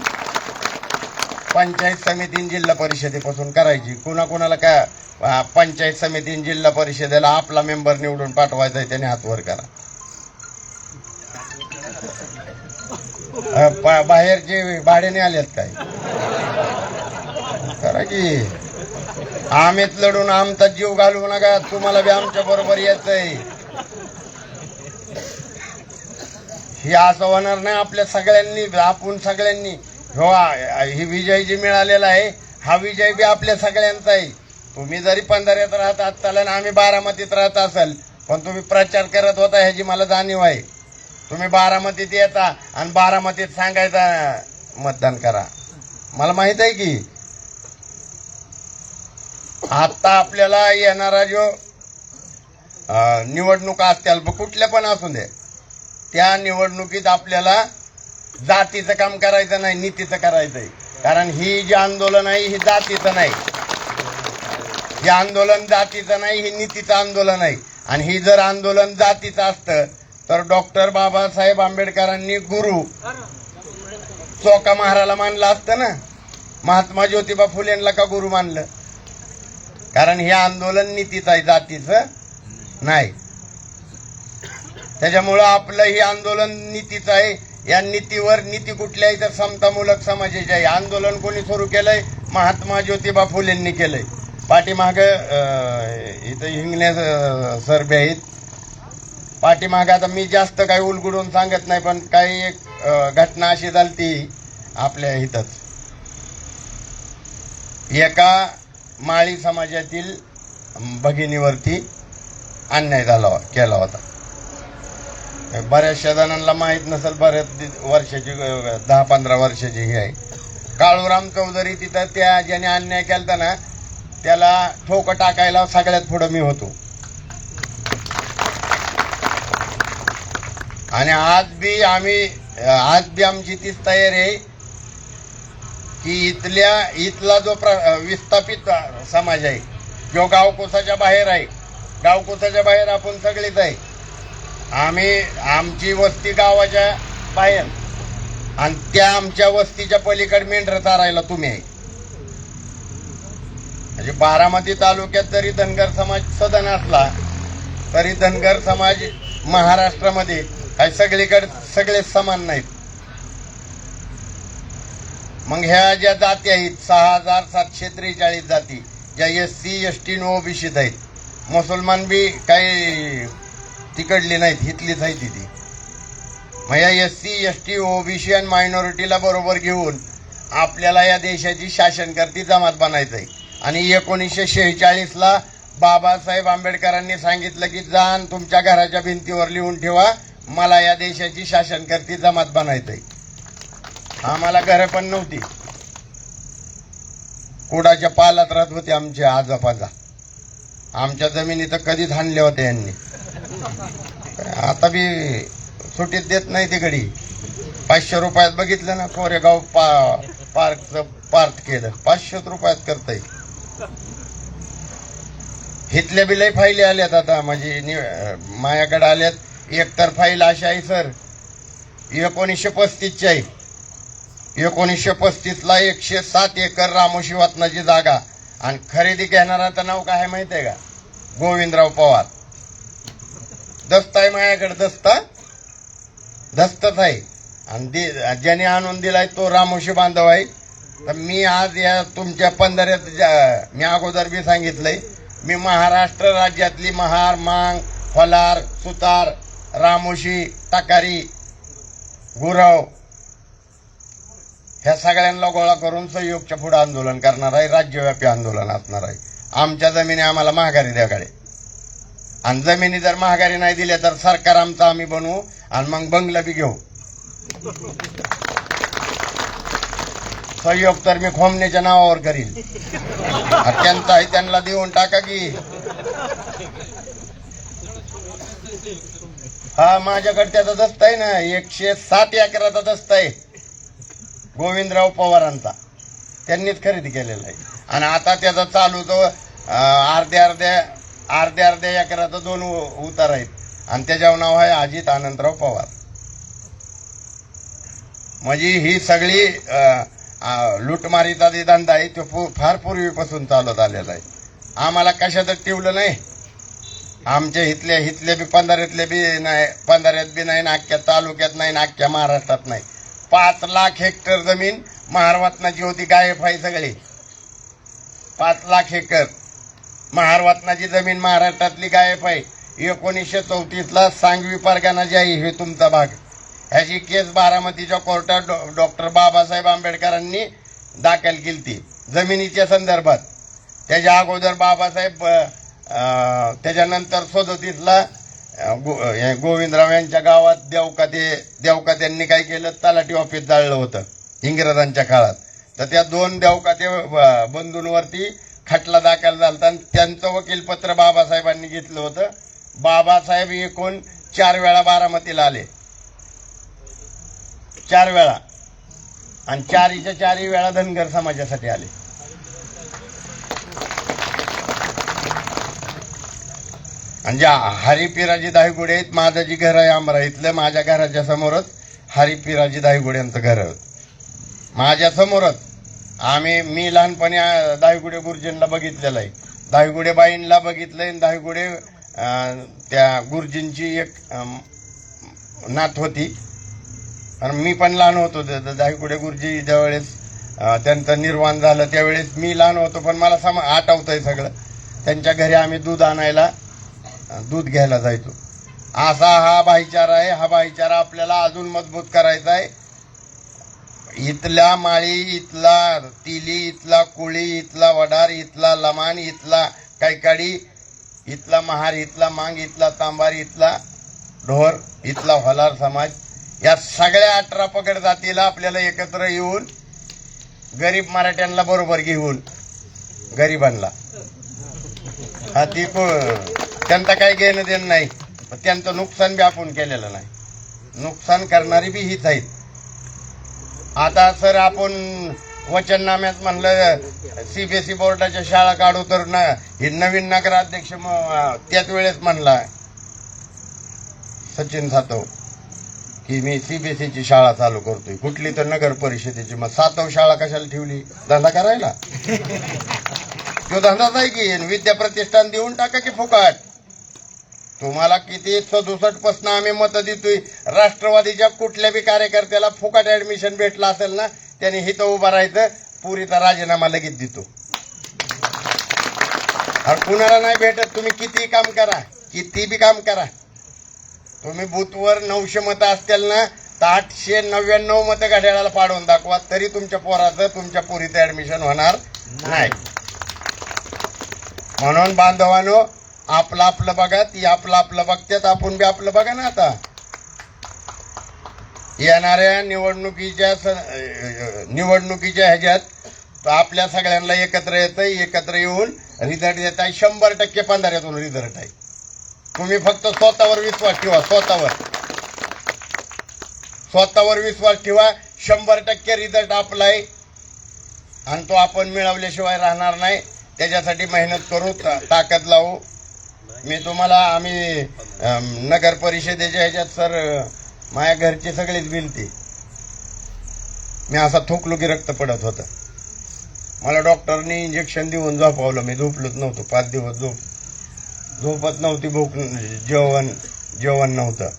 पंचायत समिती जिल्हा परिषदेपासून करायची. कुणाकुणाला काय पंचायत समिती जिल्हा परिषदेला आपला मेंबर निवडून पाठवायचा आहे त्याने हात वर करा. बाहेरचे भाड्याने आलेत काय करा की. आम्हीच लढून आमचा जीव घालवू नका, तुम्हाला बी आमच्या बरोबर यायचंय. हे असं होणार नाही. आपल्या सगळ्यांनी, आपण सगळ्यांनी ही विजय जी मिळालेला आहे, हा विजय बी आपल्या सगळ्यांचा आहे. तुम्ही जरी पंधरात राहत असाल आणि आम्ही बारामतीत राहत असाल, पण तुम्ही प्रचार करत होता ह्याची मला जाणीव आहे. तुम्ही बारामतीत येता आणि बारामतीत सांगायचा मतदान करा. मला माहित आहे की आता आपल्याला येणारा जो निवडणुका असतील कुठल्या पण असू दे, त्या निवडणुकीत आपल्याला जातीचं काम करायचं नाही, नीतीचं करायचंय. कारण ही जी आंदोलन आहे ही जातीचं नाही, हे आंदोलन जातीचं नाही, हे नीतीचं आंदोलन आहे. आणि ही जर आंदोलन जातीचं असतं तर डॉक्टर बाबासाहेब आंबेडकरांनी गुरु चोका महाराला मानलं असतं ना. महात्मा ज्योतिबा फुलेंना का गुरु मानलं? कारण हे आंदोलन नीतीचं आहे, जातीचं नाही. त्याच्यामुळं आपलं हे आंदोलन नीतीचं आहे. या नीतीवर, नीती कुठल्या आहे तर समतामूलक समाजाचे आहे. आंदोलन कोणी सुरू केलंय? महात्मा ज्योतिबा फुलेंनी केलंय. पाठीमाग इथं हिंगणे सर बी आहेत पाठीमाग. आता मी जास्त काही उलगडून सांगत नाही, पण काही एक घटना अशी झाली ती आपल्या इथंच. एका माळी समाजातील भगिनीवरती अन्याय केला होता. बऱ्याचशा जणांना माहीत नसेल, बऱ्याच वर्षाची 10-15 वर्षाची ही आहे. काळूराम चौधरी तिथं त्या ज्याने अन्याय केला ना त्याला ठोकं टाकायला सगळ्यात पुढं मी होतो. आणि आज बी आमची तीच तयारी आहे की इथला जो विस्थापित समाज आहे जो गावकोसाच्या बाहेर आहे, गावकोसाच्या बाहेर आपण सगळेच आहे. आमची वस्ती गावाच्या बाहेर आणि त्या आमच्या वस्तीच्या पलीकडे मेंढर चारायला तुम्ही आहे. म्हणजे बारामती तालुक्यात जरी धनगर समाज सदन असला तरी धनगर समाज महाराष्ट्रामध्ये काही सगळीकडे सगळेच समान नाहीत. मग ह्या ज्या जाती आहेत 6,743 जाती ज्या SC ST आणि OBC आहेत, मुसलमान बी काही तिकडली नाहीत, हितलीच आहे ती. मग या SC ST OBC आणि मायनॉरिटीला बरोबर घेऊन आपल्याला या देशाची शासनकर्ती जमात बनायचं आहे. आणि 1946ला बाबासाहेब आंबेडकरांनी सांगितलं की जाण तुमच्या घराच्या भिंतीवर लिहून ठेवा, मला या देशाची शासनकर्ती जमात बनायचं आहे. आम्हाला घरं पण नव्हती, कुडाच्या पालात राहत होते आमचे आजोबाजा. आमच्या जमिनी तर कधीच हाणल्या होत्या यांनी. आता बी सुटीत देत नाही तिकडे. 500 रुपयात बघितलं ना कोरेगाव पार्कचं पार्क केलं, 500 रुपयात करता येईल. हितल्या बी लय फाईली आल्यात आता, म्हणजे माझ्याकडे आल्यात. एकतर फाईल अशी आहे सर 1935ची आहे. 1935ला 107 एकर रामोशी वातनाची जागा आणि खरेदी घेणाराचं नाव काय माहिती आहे का? गोविंदराव पवार. दस्त आहे माझ्याकडे, दस्तच आहे. आणि ज्याने आणून दिलाय तो रामोशी बांधव आहे. तर मी आज या तुमच्या 15 मी अगोदर बी सांगितलंय, मी महाराष्ट्र राज्यातली महार, मांग, फलार, सुतार, रामोशी, टाकारी, गुरव ह्या सगळ्यांना गोळा करून सहयोगच्या पुढे आंदोलन करणार आहे. राज्यव्यापी आंदोलन असणार आहे. आमच्या जमिनी आम्हाला महागारी द्याकडे, आणि जमिनी जर महागारी नाही दिल्या तर सरकार आमचं आम्ही बनवू आणि मग बंगला बी घेऊ. सहयोग तर मी खोमण्याच्या नावावर करील. त्यांचा आहे त्यांना देऊन टाका की. हा माझ्याकडे त्याचा दस्त आहे ना, 107 एकराचा दस्त आहे गोविंदराव पवारांचा. त्यांनीच खरेदी केलेला आहे. आणि आता त्याचा चालू तो अर्ध्या एकराचा 2 उतार आहेत आणि त्याच्यावर नाव आहे अजित आनंदराव पवार. म्हणजे ही सगळी लुटमारीचा जे धंदा आहे तो फार पूर्वीपासून चालत आलेला आहे. आम्हाला कशातच ठेवलं नाही. आमच्या हितले बी पंधरातले बी नाही, पंधरात बी नाही, अख्ख्या तालुक्यात नाही, अख्ख्या महाराष्ट्रात नाही. 5 लाख हेक्टर जमीन महारवातनाची होती, गायब आहे सगळी. 5 लाख एकर महारवातनाची जमीन महाराष्ट्रातली गायब आहे. 1934ला सांगवी परगणा जे आहे हे तुमचा भाग, ह्याची केस बारामतीच्या कोर्टात डॉक्टर बाबासाहेब आंबेडकरांनी दाखल केली ती जमिनीच्या संदर्भात. त्याच्या अगोदर बाबासाहेब त्याच्यानंतर 37ला गोविंदराव यांच्या गावात देवकात्यांनी काय केलं, तलाठी ऑफिस जाळलं होतं इंग्रजांच्या काळात. तर त्या 2 देवकाते बंधूंवरती खटला दाखल झाला आणि त्यांचं वकीलपत्र बाबासाहेबांनी घेतलं होतं. बाबासाहेब एकूण 4 वेळा बारामतीला आले, 4 वेळा, आणि 4ही वेळा धनगर समाजासाठी आले. आणि ज्या हरिपिराजी दायगुडे आहेत, माझं जी घर आहे अमराईतलं, माझ्या घराच्या समोरच हरिपिराजी दायगुडे यांचं घर आहे. माझ्या समोरच मी लहानपणी दायगुडे गुरुजींना बघितलेलं आहे, दायगुडे बाईंना बघितलंय, आणि दायगुडे त्या गुरुजींची एक नात होती. आणि मी पण लहान होतो. दायगुडे गुरुजी ज्यावेळेस त्यांचं निर्वाण झालं त्यावेळेस मी लहान होतो, पण मला आठवतंय सगळं. त्यांच्या घरी आम्ही दूध घ्यायला जायचो. असा हा भाईचारा आहे. हा भाईचारा आपल्याला अजून मजबूत करायचा आहे. इथला माळी, इथला तिली, इथला कुळी, इथला वडार, इथला लमान, इथला कैकाडी, इथला महार, इथला मांग, इथला तांबार, इथला ढोर, इथला होलार समाज, या सगळ्या 18 पगड जातीला आपल्याला एकत्र येऊन गरीब मराठ्यांना बरोबर घेऊन गरिबांना त्यांचं काही घेणं देणं नाही, त्यांचं नुकसान बी आपण केलेलं नाही, नुकसान करणारी बी हीच आहेत. आता सर आपण वचननाम्यात म्हणलं CBSE बोर्डाच्या शाळा काढू तर हे नवीन नगराध्यक्ष त्याच वेळेस म्हणला सचिन सातव की मी CBSEची शाळा चालू करतोय, कुठली तर नगर परिषदेची. मग सातव शाळा कशाला ठेवली? धंदा करायला. तो धंदाच आहे की. विद्या प्रतिष्ठान देऊन टाका की फुकाट. तुम्हाला किती 67 पासून आम्ही मत देतोय. राष्ट्रवादीच्या कुठल्या बी कार्यकर्त्याला फुकाट ऍडमिशन भेटला असेल ना, त्याने हिथं उभा राहायचं, पुरीचा राजीनामा लगेच देतो. आणि कुणाला नाही भेटत. तुम्ही किती काम करा, किती बी काम करा, तुम्ही बूथवर 900 मतं असतील ना तर 899 मतं घड्याळाला पाडून दाखवा, तरी तुमच्या पोराचं तुमच्या पोरीचं ऍडमिशन होणार नाही. म्हणून बांधवानो, आपलं आपलं बघा, ती आपलं आपलं बघतात, आपण बी आपलं बघा ना. आता येणाऱ्या निवडणुकीच्या ह्याच्यात आपल्या सगळ्यांना एकत्र येतं, एकत्र येऊन रिझल्ट देत आहे. 100% 15 रिझल्ट आहे. तुम्ही फक्त स्वतःवर विश्वास ठेवा, स्वतःवर विश्वास ठेवा. 100% रिझल्ट आपला आहे आणि तो आपण मिळवल्याशिवाय राहणार नाही. त्याच्यासाठी मेहनत करू, ताकद लावू. मी तुम्हाला, आम्ही नगर परिषदेच्या ह्याच्यात सर माझ्या घरची सगळीच बिलती. मी असा थुकलो की रक्त पडत होतं. मला डॉक्टरने इंजेक्शन देऊन झोपवलं. मी झोपलोच नव्हतो. 5 दिवस झोपत नव्हती, भूक, जेवण नव्हतं.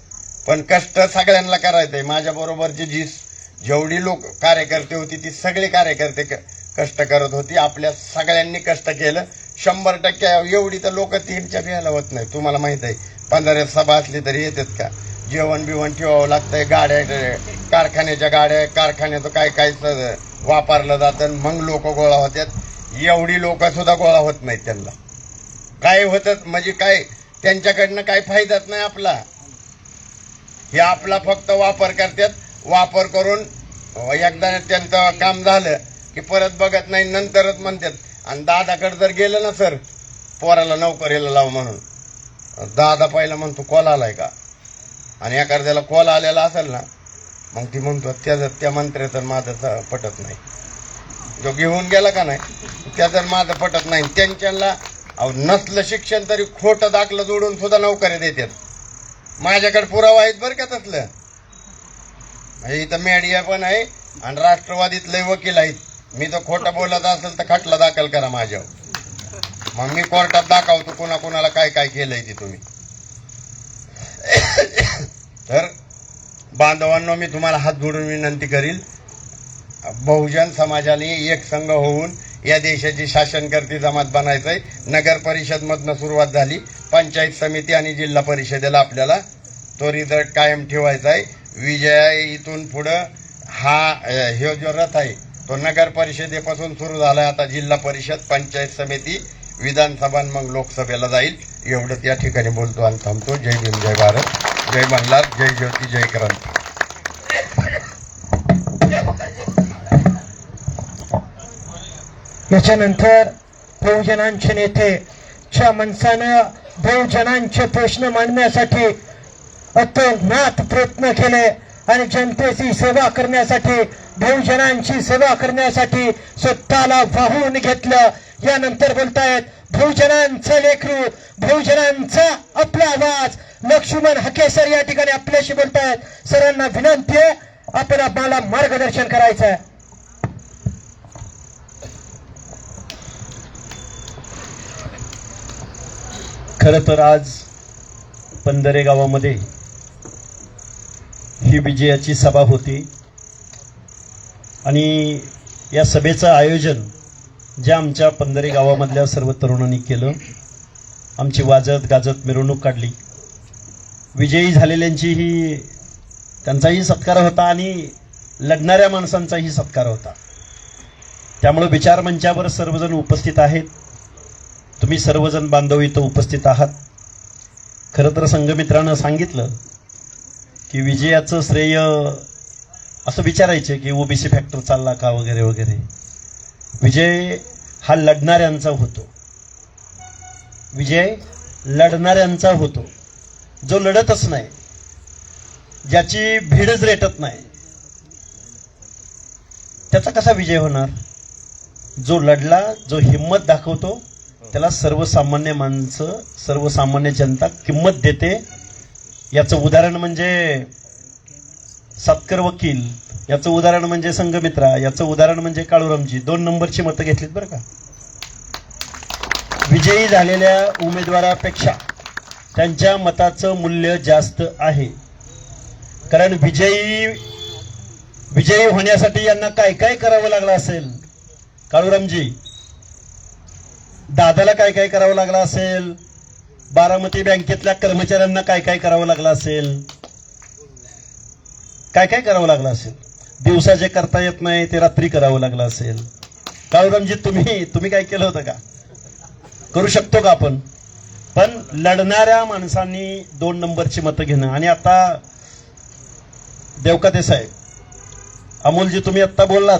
पण कष्ट सगळ्यांना करायचंय. माझ्या बरोबरची जेवढी लोक कार्यकर्ते होती ती सगळे कार्यकर्ते कष्ट करत होती. आपल्या सगळ्यांनी कष्ट केलं. 100% एवढी तर लोक 3च्या बिहायला होत नाही. तुम्हाला माहित आहे, 15 सभा असली तरी येतात का? जेवण बिवण ठेवावं लागतंय. गाड्या, कारखान्याच्या गाड्या, कारखान्याचं काय काय वापरलं जातं, मग लोक गोळा होतात. एवढी लोक सुद्धा गोळा होत नाहीत. त्यांना काय होतं म्हणजे काय, त्यांच्याकडनं काही फायदाच नाही आपला. हे आपला फक्त वापर करतात. वापर करून एकदा त्यांचं काम झालं की परत बघत नाही, नंतरच म्हणतात. आणि दादाकडे जर गेलं ना सर, पोराला नोकरीला लाव म्हणून, दादा पहिला म्हणतो कॉल आलाय का? आणि एखाद्याला कॉल आलेला असेल ना, मग ती म्हणतो त्या मंत्र्याचं माझं पटत नाही. जो घेऊन गेला का नाही त्याचं माझं पटत नाही. त्यांच्याला नसलं शिक्षण तरी खोटं दाखलं जोडून सुद्धा नोकरी देतात. माझ्याकडे पुरावा आहेत बरं का तसलं. म्हणजे इथं मीडिया पण आहे आणि राष्ट्रवादीतले वकील आहेत. मी तर खोटं बोलत असेल तर खटला दाखल करा माझ्यावर, मग मी कोर्टात दाखवतो कोणाकोणाला काय काय केलंय ते तुम्ही. तर बांधवांनो, मी तुम्हाला हात जोडून विनंती करील, बहुजन समाजाने एक संघ होऊन या देशाची शासनकर्ती जमात बनायचंय. नगर परिषद मधनं सुरुवात झाली, पंचायत समिती आणि जिल्हा परिषदेला आपल्याला तो रिझल्ट कायम ठेवायचा आहे. विजय इथून पुढं हे जो रथ आहे तो नगर परिषदेपासून सुरू झालाय. आता जिल्हा परिषद, पंचायत समिती, विधानसभा, मग लोकसभेला जाईल. एवढंच या ठिकाणी बोलतो आणि थांबतो. जय भीम, जय भारत, जय मल्हार, जय ज्योती, जय क्रांती. याच्यानंतर बहुजनांचे नेते ज्या माणसानं बहुजनांचे प्रश्न मांडण्यासाठी अतोनात प्रयत्न केले आणि जनतेची सेवा करण्यासाठी, बहुजनांची सेवा करण्यासाठी स्वतःला वाहून घेतलं. यानंतर बोलतायत बहुजनांचं लेकरू, बहुजनांचा आपला आवाज. लक्ष्मण हकेसर या ठिकाणी आपल्याशी बोलतायत. सरांना विनंती आहे, आपण आम्हाला मार्गदर्शन करायचं आहे. खरं तर आज पंधरे गावामध्ये ही विजयाची सभा होती आणि या सभेचं आयोजन ज्या आमच्या पंधरे गावामधल्या सर्व तरुणांनी केलं. आमची वाजत गाजत मिरवणूक काढली. विजयी झालेल्यांचीही त्यांचाही सत्कार होता आणि लढणाऱ्या माणसांचाही सत्कार होता. त्यामुळे विचारमंचावर सर्वजण उपस्थित आहेत. तुम्ही सर्वजण बांधव इथं उपस्थित आहात. खरं तर संघमित्रानं सांगितलं की विजयाचं श्रेय असं विचारायचे की ओबीसी फॅक्टर चालला का वगैरे वगैरे. विजय हा लढणाऱ्यांचा होतो. विजय लढणाऱ्यांचा होतो. जो लढतच नाही, ज्याची भीडच रेटत नाही, त्याचा कसा विजय होणार? जो लढला, जो हिंमत दाखवतो, त्याला सर्वसामान्य माणसं, सर्वसामान्य जनता किंमत देते. याचं उदाहरण म्हणजे सातकर वकील, याचं उदाहरण म्हणजे संघमित्रा, याचं उदाहरण म्हणजे काळूरामजी. 2 नंबरची मतं घेतलीत बरं का. विजयी झालेल्या उमेदवारापेक्षा त्यांच्या मताचं मूल्य जास्त आहे. कारण विजयी होण्यासाठी यांना काय काय करावं लागलं असेल? काळूरामजी, दादाला काय काय करावं लागलं असेल? बारामती बँकेतल्या कर्मचाऱ्यांना काय काय करावं लागलं असेल? काय काय करावं लागलं असेल? दिवसा जे करता येत नाही ते रात्री करावं लागलं असेल. काळूरामजी, तुम्ही काय केलं होतं का? करू शकतो का आपण? पण लढणाऱ्या माणसांनी 2 नंबरची मतं घेणं. आणि आता देवकाते साहेब, अमोलजी, तुम्ही आत्ता बोललात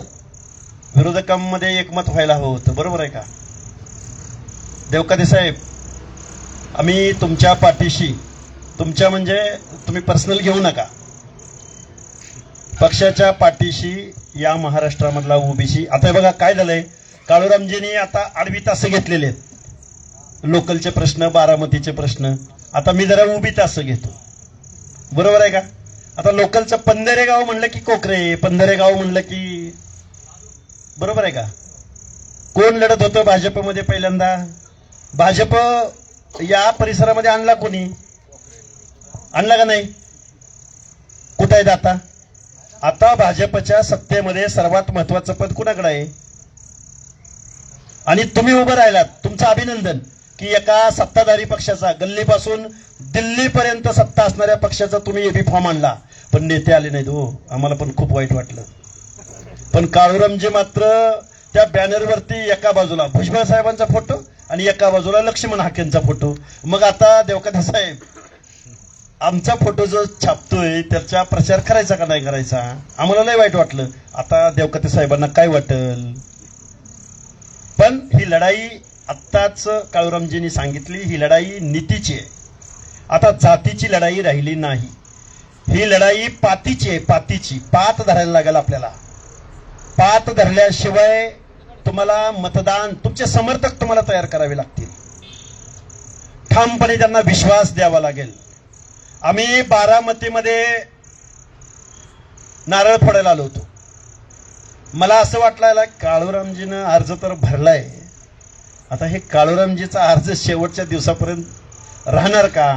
विरोधकांमध्ये एकमत व्हायला हवं होतं, बरोबर आहे का? देवकाते साहेब, आम्ही तुमच्या पाठीशी, तुमच्या म्हणजे तुम्ही पर्सनल घेऊ नका, पक्षाच्या पाठीशी या महाराष्ट्रामधला ओबीसी. आता बघा काय झालंय, काळूरामजींनी आता 8 तास घेतलेले आहेत. लोकलचे प्रश्न, बारामतीचे प्रश्न. आता मी जरा उभी तास घेतो, बरोबर आहे का? आता लोकलचं पंधरेगाव म्हणलं की कोकरे, पंधरेगाव म्हणलं की, बरोबर आहे का? कोण लढत होतं भाजपमध्ये पहिल्यांदा? भाजप या परिसरामध्ये आणला कोणी? आणला का नाही? कुठं आहे आता? आता भाजपच्या सत्तेमध्ये सर्वात महत्वाचं पद कुणाकडे आहे? आणि तुम्ही उभं राहिलात, तुमचं अभिनंदन. की एका सत्ताधारी पक्षाचा, गल्लीपासून दिल्लीपर्यंत सत्ता असणाऱ्या पक्षाचा तुम्ही एबी फॉर्म आणला, पण नेते आले नाहीत. हो, आम्हाला पण खूप वाईट वाटलं. पण काळूरामजी मात्र त्या बॅनरवरती एका बाजूला भुजबळ साहेबांचा फोटो आणि एका बाजूला लक्ष्मण हाकेंचा फोटो. मग आता देवकाते साहेब, आमचा फोटो जो छापतोय त्याचा प्रचार करायचा का नाही करायचा? आम्हाला लय वाईट वाटलं. आता देवकाते साहेबांना काय वाटेल? पण ही लढाई आत्ताच काळूरामजींनी सांगितली, ही लढाई नीतीची आहे. आता जातीची लढाई राहिली नाही. ही लढाई पातीची आहे, पातीची. पात धरायला लागेल आपल्याला. पात धरल्याशिवाय तुम्हाला मतदान, तुमचे समर्थक तुम्हाला तयार करावे लागतील. ठामपणे त्यांना विश्वास द्यावा लागेल. आम्ही बारामतीमध्ये नारळ फोडायला आलो होतो. मला असं वाटलं काळूरामजीनं अर्ज तर भरलाय, आता हे काळूरामजीचा अर्ज शेवटच्या दिवसापर्यंत राहणार का?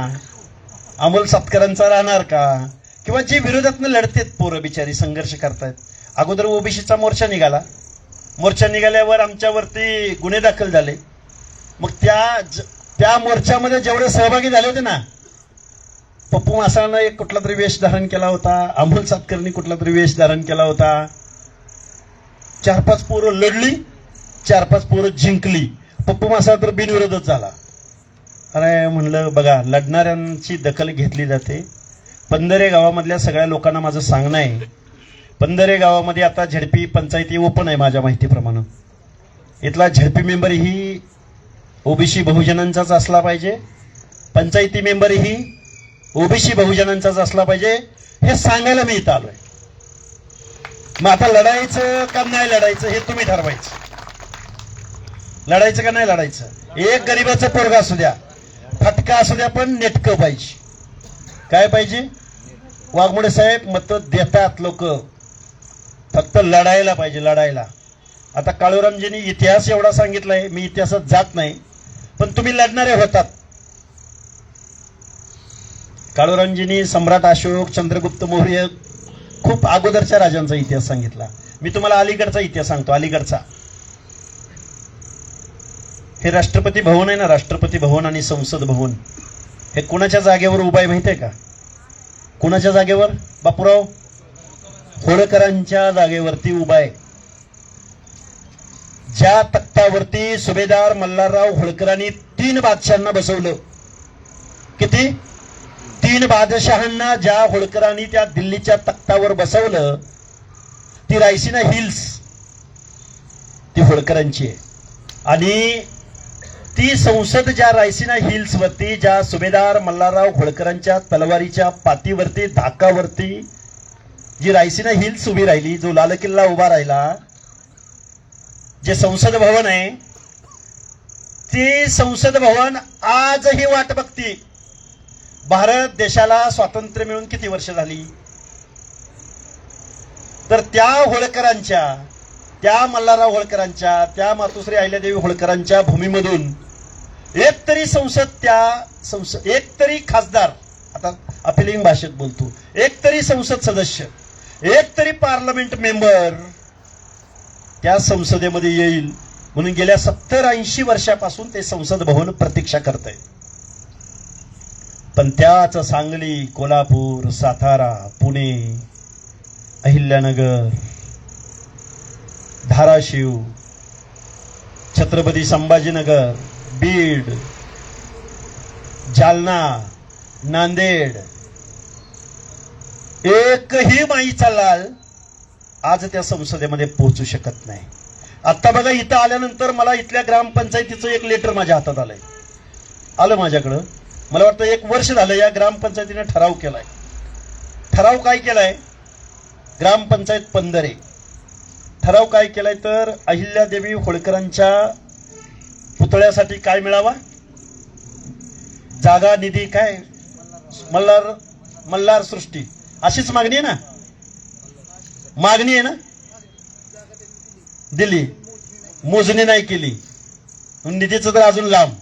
अमोल सातकरांचा राहणार का? किंवा जे विरोधातनं लढतेत पोरं बिचारी संघर्ष करतायत. अगोदर ओबीसीचा मोर्चा निघाला, मोर्चा निघाल्यावर आमच्यावरती गुन्हे दाखल झाले. मग त्या मोर्चामध्ये जेवढे सहभागी झाले होते ना, पप्पू मासाळनं एक कुठला तरी वेश धारण केला होता, अमोल सातकरनी कुठला तरी वेश धारण केला होता. 4-5 पोरं लढली, 4-5 पोरं जिंकली. पप्पू मासाळ तर बिनविरोधच झाला. अरे म्हणलं, बघा, लढणाऱ्यांची दखल घेतली जाते. पंधरे गावामधल्या सगळ्या लोकांना माझं सांगणं आहे, पंधरे गावामध्ये आता झडपी पंचायती ओपन आहे माझ्या माहितीप्रमाणे. इथला झडपी मेंबर ही ओबीसी बहुजनांचाच असला पाहिजे, पंचायती मेंबर ही ओबीसी बहुजनांचाच असला पाहिजे, हे सांगायला मी इथं आलोय. मग आता लढायचं का नाही लढायचं हे तुम्ही ठरवायचं. लढायचं का नाही लढायचं? एक गरीबाचं पोरगा असू द्या, फटका असू द्या, पण नेटकं पाहिजे. काय पाहिजे? वाघमोडे साहेब, मतं देतात लोक, फक्त लढायला पाहिजे, लढायला. आता काळूरामजींनी इतिहास एवढा सांगितलाय, मी इतिहासात जात नाही, पण तुम्ही लढणारे होतात. काळूरामजींनी सम्राट अशोक, चंद्रगुप्त मौर्य, खूप अगोदरच्या राजांचा इतिहास सांगितला. मी तुम्हाला अलीकडचा इतिहास सांगतो, अलीकडचा. हे राष्ट्रपती भवन आहे ना, राष्ट्रपती भवन आणि संसद भवन, हे कुणाच्या जागेवर उभा आहे माहिती आहे का? कुणाच्या जागेवर? बापूराव होळकरांच्या जागेवरती उभा आहे. ज्या तख्तावरती सुभेदार मल्हारराव होळकरांनी 3 बादशहांना बसवलं. किती? 3 बादशहांना ज्या होळकरांनी त्या दिल्लीच्या तख्तावर बसवलं, ती रायसीना हिल्स ती होळकरांची आहे. आणि ती संसद ज्या रायसीना हिल्स वरती, ज्या सुभेदार मल्हारराव होळकरांच्या तलवारीच्या पातीवरती, धाकावरती जी रायसीना हिल्स उभी राहिली, जो लाल किल्ला उभा राहिला, जे संसद भवन आहे, ते संसद भवन आजही वाट बघती. भारत देशाला स्वातंत्र्य मिळून किती वर्ष झाली? तर त्या होळकरांच्या, त्या मल्हारराव होळकरांच्या, त्या मातोश्री अहिल्यादेवी होळकरांच्या भूमीमधून एक तरी एक तरी खासदार, आता अपिलिंग भाषेत बोलतो, एक तरी संसद सदस्य, एक तरी पार्लमेंट मेंबर त्या संसदेमध्ये येईल म्हणून गेल्या 70-80 वर्षापासून ते संसद भवन प्रतीक्षा करत आहे. पण त्याच सांगली, कोल्हापूर, सातारा, पुणे, अहिल्यानगर, धाराशिव, छत्रपती संभाजीनगर, बीड, जालना, नांदेड, एकही माईचा लाल आज त्या संसदेमध्ये पोहोचू शकत नाही. आता बघा, इथं आल्यानंतर मला इथल्या ग्रामपंचायतीचं एक लेटर माझ्या हातात आलं माझ्याकडं. मला वाटतं 1 वर्ष झालं या ग्रामपंचायतीने ठराव केलाय. ठराव काय केलाय? ग्रामपंचायत पंधरे ठराव काय केलाय तर अहिल्यादेवी होळकरांच्या पुतळ्यासाठी काय मिळावा? जागा, निधी, काय मल्हार सृष्टी, अशीच मागणी आहे ना? मागणी आहे ना? दिली, मोजणी नाही केली. निधीचं तर अजून लांब,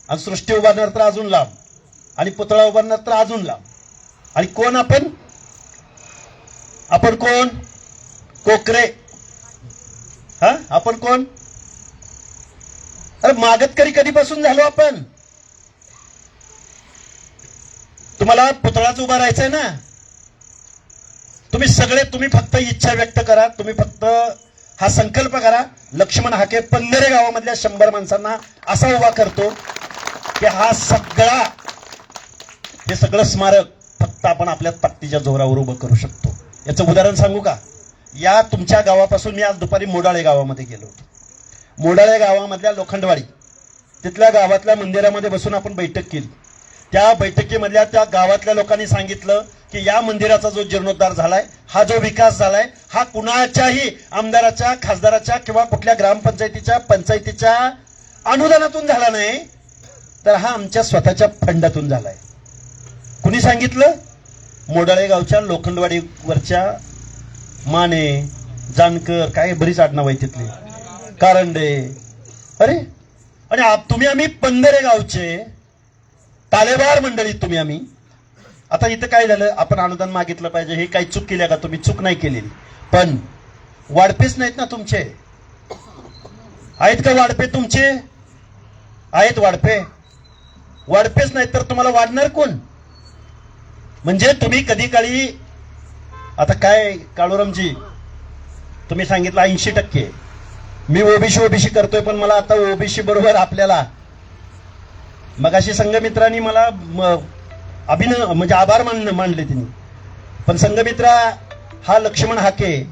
आणि सृष्टी उभारणार तर अजून लांब, आणि पुतळा उभारणार तर अजून लांब. आणि कोण आपण कोण? कोकरे. हा, आपण कोण? अरे मागतकरी कधीपासून झालो आपण? तुम्हाला पुतळाच उभा राहायचंय ना? तुम्ही फक्त इच्छा व्यक्त करा, तुम्ही फक्त हा संकल्प करा. लक्ष्मण हाके पंधरे गावामधल्या 100 माणसांना असा उभा करतो की हे सगळं स्मारक फक्त आपण आपल्या ताकदीच्या जोरावर उभं करू शकतो. याचं उदाहरण सांगू का? या तुमच्या गावापासून मी आज दुपारी मोडाळे गावामध्ये गेलो होतो. मोडाळे गावामधल्या लोखंडवाडी, तिथल्या गावातल्या मंदिरामध्ये बसून आपण बैठक केली. त्या बैठकीमधल्या त्या गावातल्या लोकांनी सांगितलं की या मंदिराचा जो जीर्णोद्धार झालाय, हा जो विकास झालाय, हा कुणाच्याही आमदाराच्या, खासदाराच्या किंवा कुठल्या ग्रामपंचायतीच्या, पंचायतीच्या अनुदानातून झाला नाही, तर हा आमच्या स्वतःच्या फंडातून झालाय. कुणी सांगितलं? मोडाळे गावच्या लोखंडवाडीवरच्या माने, जानकर, काय बरीच आडनाव आहे तिथली, कारंडे. अरे, आणि तुम्ही आम्ही पंधरे गावचे तालेबार मंडळी, तुम्ही आम्ही. आता इथं काय झालं? आपण अनुदान मागितलं पाहिजे, हे काही चूक केली का? तुम्ही चूक नाही केलेली, पण वाढपेच नाहीत ना तुमचे? आहेत का वाढपे तुमचे? आहेत वाढपेच नाहीत तर तुम्हाला वाढणार कोण? म्हणजे तुम्ही कधी काळी, आता काय काळूरामजी तुम्ही सांगितलं 80%, मी ओबीसी करतोय, पण मला आता ओबीसी बरोबर आपल्याला मगाशी संघमित्रांनी मला म्हणजे आभार मानले त्यांनी. पण संघमित्रा हा लक्ष्मण हाके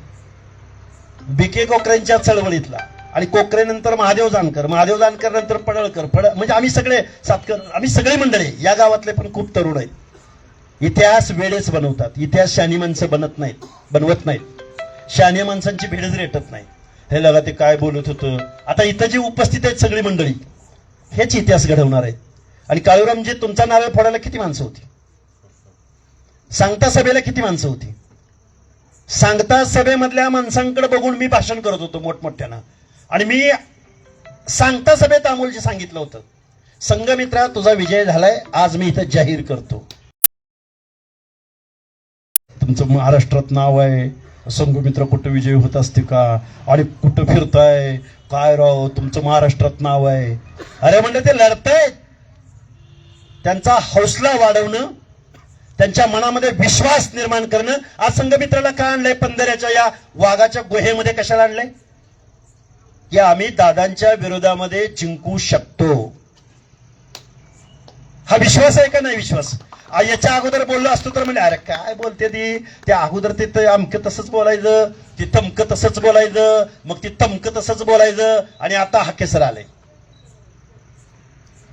बीके कोकरेंच्या चळवळीतला, आणि कोकरेनंतर महादेव जानकर नंतर पडळकर, म्हणजे आम्ही सगळे आम्ही सगळे मंडळी या गावातले पण खूप तरुण आहेत. इतिहास वेळेच बनवतात, इतिहास शहाणी माणसं बनवत नाहीत. शहाण्या माणसांची भेडच रेटत नाही. हे लगा ते काय बोलत होतं. आता इथं जी उपस्थित आहेत सगळी मंडळी हेच इतिहास घडवणार आहेत. आणि काळूरामजी तुमचा नारळ फोडायला किती माणसं होती? सांगता सभेला किती माणसं होती? सांगता सभेमधल्या माणसांकडे बघून मी भाषण करत होतो मोठमोठ्यानं, आणि मी सांगता सभेत अमोलजी सांगितलं होतं, संघमित्रा तुझा विजय झालाय, आज मी इथं जाहीर करतो. तुमचं महाराष्ट्रात नाव आहे, संघमित्र कुठं विजय होत असते का? आणि कुठं फिरताय काय राव, तुमचं महाराष्ट्रात नाव आहे. अरे म्हणजे ते लढतायत, त्यांचा हौसला वाढवणं, त्यांच्या मनामध्ये विश्वास निर्माण करणं. आज संघमित्राला का आणलंय? पंधऱ्याच्या या वाघाच्या गुहेमध्ये कशाला आणलंय? की आम्ही दादांच्या विरोधामध्ये जिंकू शकतो. हा विश्वास आहे का नाही विश्वास? याच्या अगोदर बोललो असतो तर म्हणजे अरे काय बोलते ती, त्या अगोदर ते अमकं तसंच बोलायचं, ती तमकं तसंच बोलायचं, मग ती तमकं तसंच बोलायचं, आणि आता हा केसर आलंय.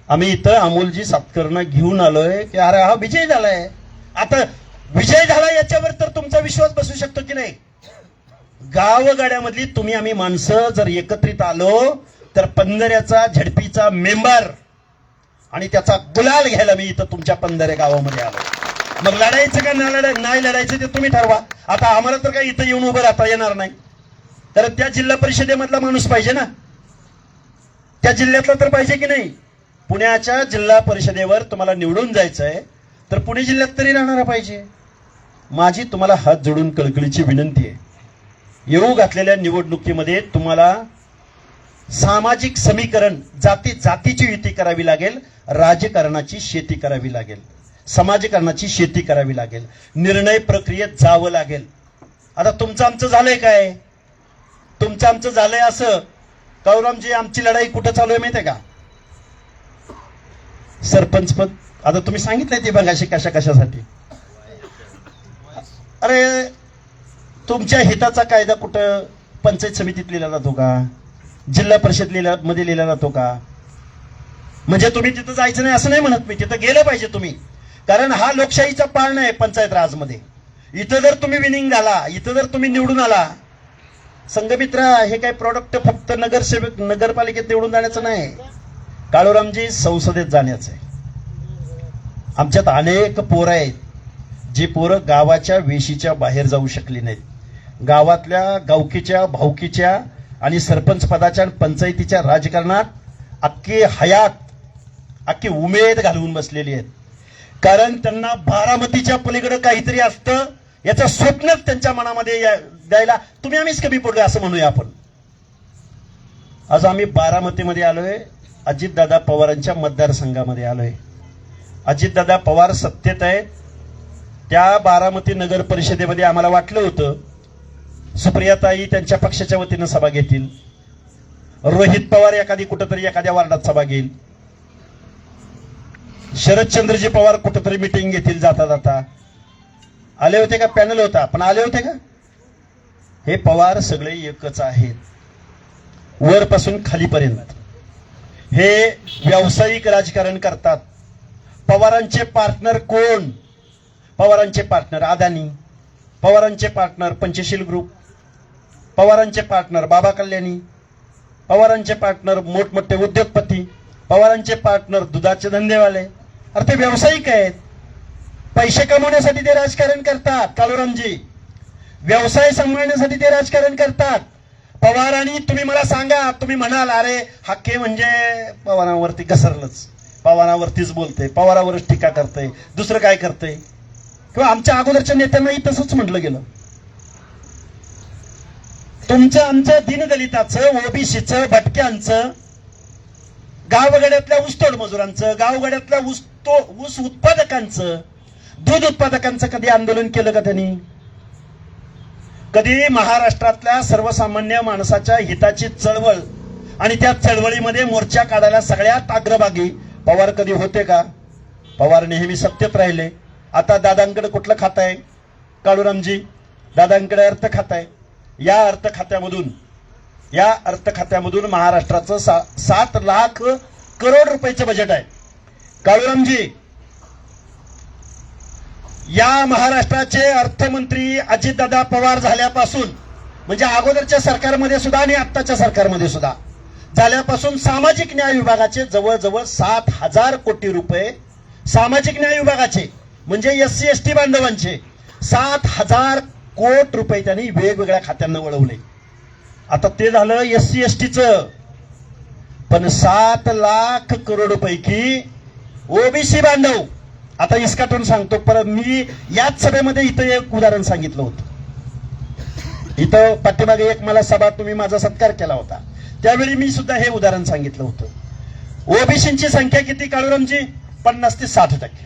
आम्ही इथं अमोलजी सातकरनं घेऊन आलोय की अरे हा विजय झालाय. आता विजय झाला याच्यावर तर तुमचा विश्वास बसू शकतो की नाही? गावगाड्यामधली तुम्ही आम्ही माणसं जर एकत्रित आलो तर पंधऱ्याचा झडपीचा मेंबर आणि त्याचा गुलाल घ्यायला मी इथं तुमच्या पंधरे गावामध्ये आलो. मग लढायचं का नाही लढायचं ते तुम्ही ठरवा. आता आम्हाला तर काही इथं येऊन उभं राहता येणार नाही, तर त्या जिल्हा परिषदेमधला माणूस पाहिजे ना, त्या जिल्ह्यातला तर पाहिजे की नाही? पुण्याच्या जिल्हा परिषदेवर तुम्हाला निवडून जायचंय तर पुणे जिल्ह्यात तरी राहणारा पाहिजे. माझी तुम्हाला हात जोडून कळकळीची विनंती आहे, येऊ घातलेल्या निवडणुकीमध्ये तुम्हाला सामाजिक समीकरण, जातीची युती करावी लागेल, राजकारणाची शेती करावी लागेल, समाजकारणाची शेती करावी लागेल, निर्णय प्रक्रियेत जावं लागेल. आता तुमचं आमचं झालंय काय? तुमचं आमचं झालंय असं. काळूरामजी, आमची लढाई कुठं चालू आहे माहितीये का? सरपंच पद. आता तुम्ही सांगितलंय ते बघा कशासाठी. अरे तुमच्या हिताचा कायदा कुठं पंचायत समितीत लिहिला जातो का? जिल्हा परिषद मध्ये लिहिला जातो का? म्हणजे तुम्ही तिथं जायचं नाही असं नाही म्हणत मी, तिथं गेलं पाहिजे तुम्ही, कारण हा लोकशाहीचा पाळणा आहे पंचायत राजमध्ये. इथं जर तुम्ही विनिंग झाला, इथं जर तुम्ही निवडून आला, संघमित्रा हे काही प्रोडक्ट फक्त नगरसेवक नगरपालिकेत निवडून जाण्याचं नाही, काळूरामजी संसदेत जाण्याचं आहे. आमच्यात अनेक पोरं आहेत जी पोरं गावाच्या वेशीच्या बाहेर जाऊ शकली नाहीत, गावातल्या गावकीच्या भावकीच्या आणि सरपंच पदाच्या आणि पंचायतीच्या राजकारणात अख्खी हयात, अख्खी उमेद घालवून बसलेली आहेत. कारण त्यांना बारामतीच्या पलीकडे काहीतरी असतं याचं स्वप्नच त्यांच्या मनामध्ये द्यायला तुम्ही आम्हीच कमी पडलोय असं म्हणूया आपण. आज आम्ही बारामतीमध्ये आलोय, अजितदादा पवारांच्या मतदारसंघामध्ये आलोय. अजितदादा पवार सत्तेत आहेत. त्या बारामती नगर परिषदेमध्ये आम्हाला वाटलं होतं सुप्रियाताई त्यांच्या पक्षाच्या वतीनं सभा घेतील, रोहित पवार एखादी कुठंतरी एखाद्या वार्डात सभा घेईल, शरदचंद्रजी पवार कुठंतरी मिटिंग घेतील जाता जाता. आले होते का? पॅनल होता पण आले होते का? हे पवार सगळे एकच आहेत वरपासून खालीपर्यंत. हे व्यावसायिक राजकारण करतात. पवारांचे पार्टनर कोण? पवारांचे पार्टनर अदानी, पवारांचे पार्टनर पंचशील ग्रुप, पवारांचे पार्टनर बाबा कल्याणी, पवारांचे पार्टनर मोठमोठे उद्योगपती, पवारांचे पार्टनर दुधाचे धंदेवाले. अरे ते व्यावसायिक आहेत, पैसे कमवण्यासाठी ते राजकारण करतात. काळूरामजी, व्यवसाय सांभाळण्यासाठी ते राजकारण करतात. पवार आणि तुम्ही मला सांगा, तुम्ही म्हणाल अरे हाके म्हणजे पवारांवरती घसरलंच, पवारांवरतीच बोलते, पवारावरच टीका करते, दुसरं काय करते? किंवा आमच्या अगोदरच्या नेत्यांनाही तसंच म्हटलं गेलं. तुमचं आमचं दीनदलिताचं, ओबीसीचं, भटक्यांचं, गावगाड्यातल्या ऊसतोड मजुरांचं, गावगाड्यातल्या ऊस उत्पादकांचं, दूध उत्पादकांचं कधी आंदोलन केलं का त्यांनी? कधी महाराष्ट्रातल्या सर्वसामान्य माणसाच्या हिताची चळवळ आणि त्या चळवळीमध्ये मोर्चा काढायला सगळ्यात अग्रभागी पवार कधी होते का? पवार नेहमी सत्तेत राहिले. आता दादांकडे कुठलं खातं आहे काळूरामजी? दादांकडे अर्थ खातं आहे. या अर्थ खात्यामधून महाराष्ट्राचं 7 लाख करोड रुपयाचं बजेट आहे. काळूरामजी, या महाराष्ट्राचे अर्थमंत्री अजितदादा पवार झाल्यापासून, म्हणजे अगोदरच्या सरकारमध्ये सुद्धा आणि आत्ताच्या सरकारमध्ये सुद्धा झाल्यापासून सामाजिक न्याय विभागाचे जवळजवळ 7,000 कोटी रुपये, सामाजिक न्याय विभागाचे म्हणजे SC ST बांधवांचे 7,000 कोटी रुपये त्यांनी वेगवेगळ्या खात्यांना वळवले. आता ते झालं SC STचं, पण 7 लाख करोड पैकी ओबीसी बांधव. आता इसकाटून सांगतो, परत मी याच सभेमध्ये इथं एक उदाहरण सांगितलं होतं. इथं पाठीमागे एक मला सभा, तुम्ही माझा सत्कार केला होता, त्यावेळी मी सुद्धा हे उदाहरण सांगितलं होतं. ओबीसींची संख्या किती काळूरामजी? 50 ते 60%.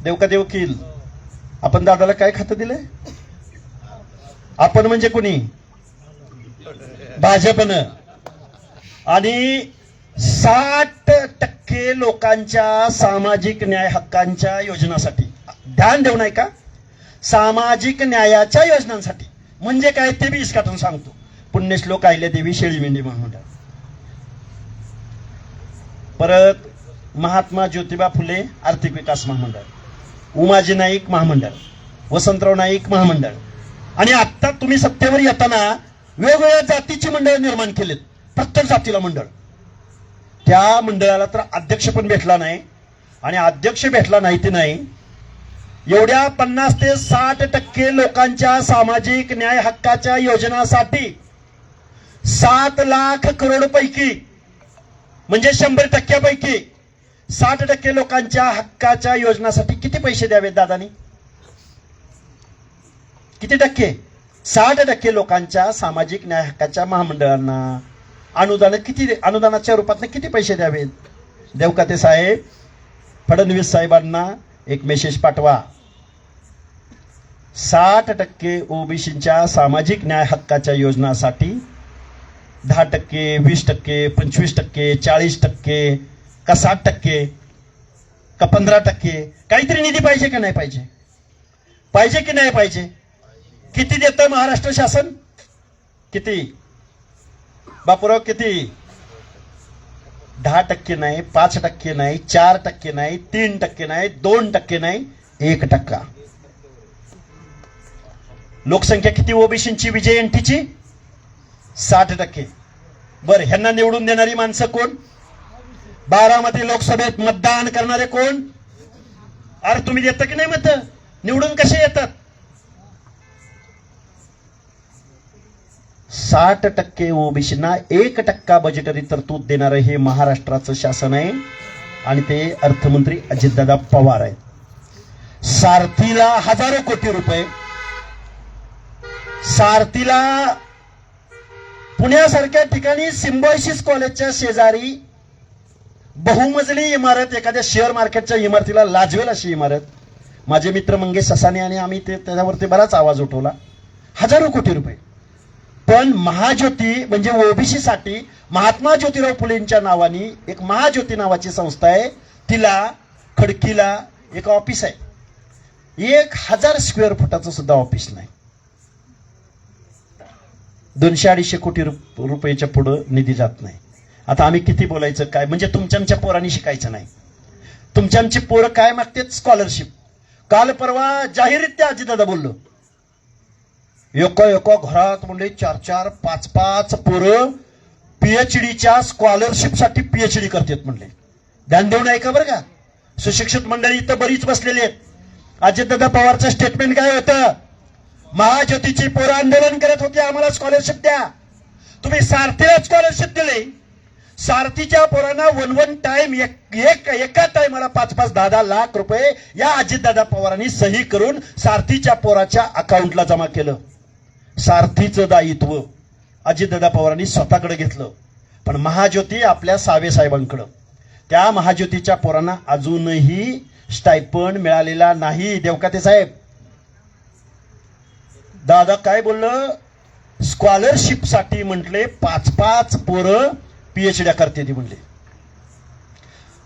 देवका वकील, आपण दादाला काय खातं दिलंय? आपण म्हणजे कोणी? भाजपनं. आणि 60% लोकांच्या सामाजिक न्याय हक्कांच्या योजनासाठी, ध्यान देऊ नाही का, सामाजिक न्यायाच्या योजनांसाठी. म्हणजे काय ते बी इसकाटून सांगतो. पुण्यश्लोक अहिल्यादेवी शेळी मेंढी महामंडळ, परत महात्मा ज्योतिबा फुले आर्थिक विकास महामंडळ, उमाजी नाईक महामंडळ, वसंतराव नाईक महामंडळ. आणि आता तुम्ही सत्तेवर येताना वेगवेगळ्या जातीची मंडळ निर्माण केलेत, प्रत्येक जातीला मंडळ. त्या मंडळाला तर अध्यक्ष पण भेटला नाही. आणि अध्यक्ष भेटला नाही ते नाही, एवढ्या 50 ते 60% लोकांच्या सामाजिक न्याय हक्काच्या योजनासाठी 7 लाख करोड पैकी, म्हणजे 100% पैकी 60% लोकांच्या हक्काच्या योजनासाठी किती पैसे द्यावेत दादानी? किती टक्के? 60% लोकांच्या सामाजिक न्याय हक्काच्या महामंडळांना अनुदानाच्या रूपात किती पैसे द्यावेत? देवकाते साहेब, फडणवीस साहेबांना एक मेसेज पाठवा. 60% ओबीसीच्या सामाजिक न्याय हक्काच्या योजनासाठी 10%, 20%, 25%, 40% का 60% का 15% काहीतरी निधी पाहिजे का नाही पाहिजे? पाहिजे की नाही पाहिजे? किती देतं महाराष्ट्र शासन? किती बापूराव, किती? 10% नाही, 5% नाही, 4% नाही, 3% नाही, 2% नाही, 1%. लोकसंख्या किती ओबीसीची विजय एनटीची? 60%. बरं, ह्यांना निवडून देणारी माणसं कोण? बारामती लोकसभेत मतदान करणारे कोण? अरे तुम्ही देता की नाही मत? निवडून कसे येतात? 60% ओबीसींना 1% बजेटरी तरतूद देणारं हे महाराष्ट्राचं शासन आहे. आणि ते अर्थमंत्री अजितदादा पवार आहेत. सारथीला हजारो कोटी रुपये, सारथीला पुण्यासारख्या ठिकाणी सिम्बायोसिस कॉलेजच्या शेजारी बहुमजली इमारत, एखाद्या शेअर मार्केटच्या इमारतीला लाजवेल अशी इमारत. माझे मित्र मंगेश ससाने आणि आम्ही त्याच्यावरती बराच आवाज उठवला. हजारो कोटी रुपये. पण महाज्योती म्हणजे ओबीसी साठी महात्मा ज्योतिराव फुलेंच्या नावाने एक महाज्योती नावाची संस्था आहे. तिला खडकीला एक ऑफिस आहे. 1000 स्क्वेअर फुटाचं सुद्धा ऑफिस नाही. 200-250 कोटी रुपयाच्या पुढं निधी जात नाही. आता आम्ही किती बोलायचं काय? म्हणजे तुमच्या पोरांनी शिकायचं नाही. तुमची पोरं काय मागतात? स्कॉलरशिप. काल परवा जाहीररित्या अजितदादा बोललो, एका घरात म्हणजे 4-4, 5-5 पोरं पीएचडीच्या स्कॉलरशिपसाठी पीएचडी करतात म्हणले. ध्यान देऊ नये का बरं का? सुशिक्षित मंडळी इथं बरीच बसलेली आहेत. अजितदादा पवारचं स्टेटमेंट काय होतं? महाज्योतीची पोरं आंदोलन करत होते, आम्हाला स्कॉलरशिप द्या. तुम्ही सारथीला स्कॉलरशिप दिली. सारथीच्या पोरांना वन टाइम एका टाइमला 5-5, 10-10 लाख रुपये या अजितदादा पवारांनी सही करून सारथीच्या पोराच्या अकाउंटला जमा केलं. सारथीचं दायित्व अजितदादा पवारांनी स्वतःकडे घेतलं. पण महाज्योती आपल्या सावे साहेबांकडं. त्या महाज्योतीच्या पोरांना अजूनही स्टायपंड मिळालेला नाही. देवकाते साहेब, दादा काय बोललं? स्कॉलरशिपसाठी म्हटले 5-5 पोरं पीएचडी करते ती म्हणले.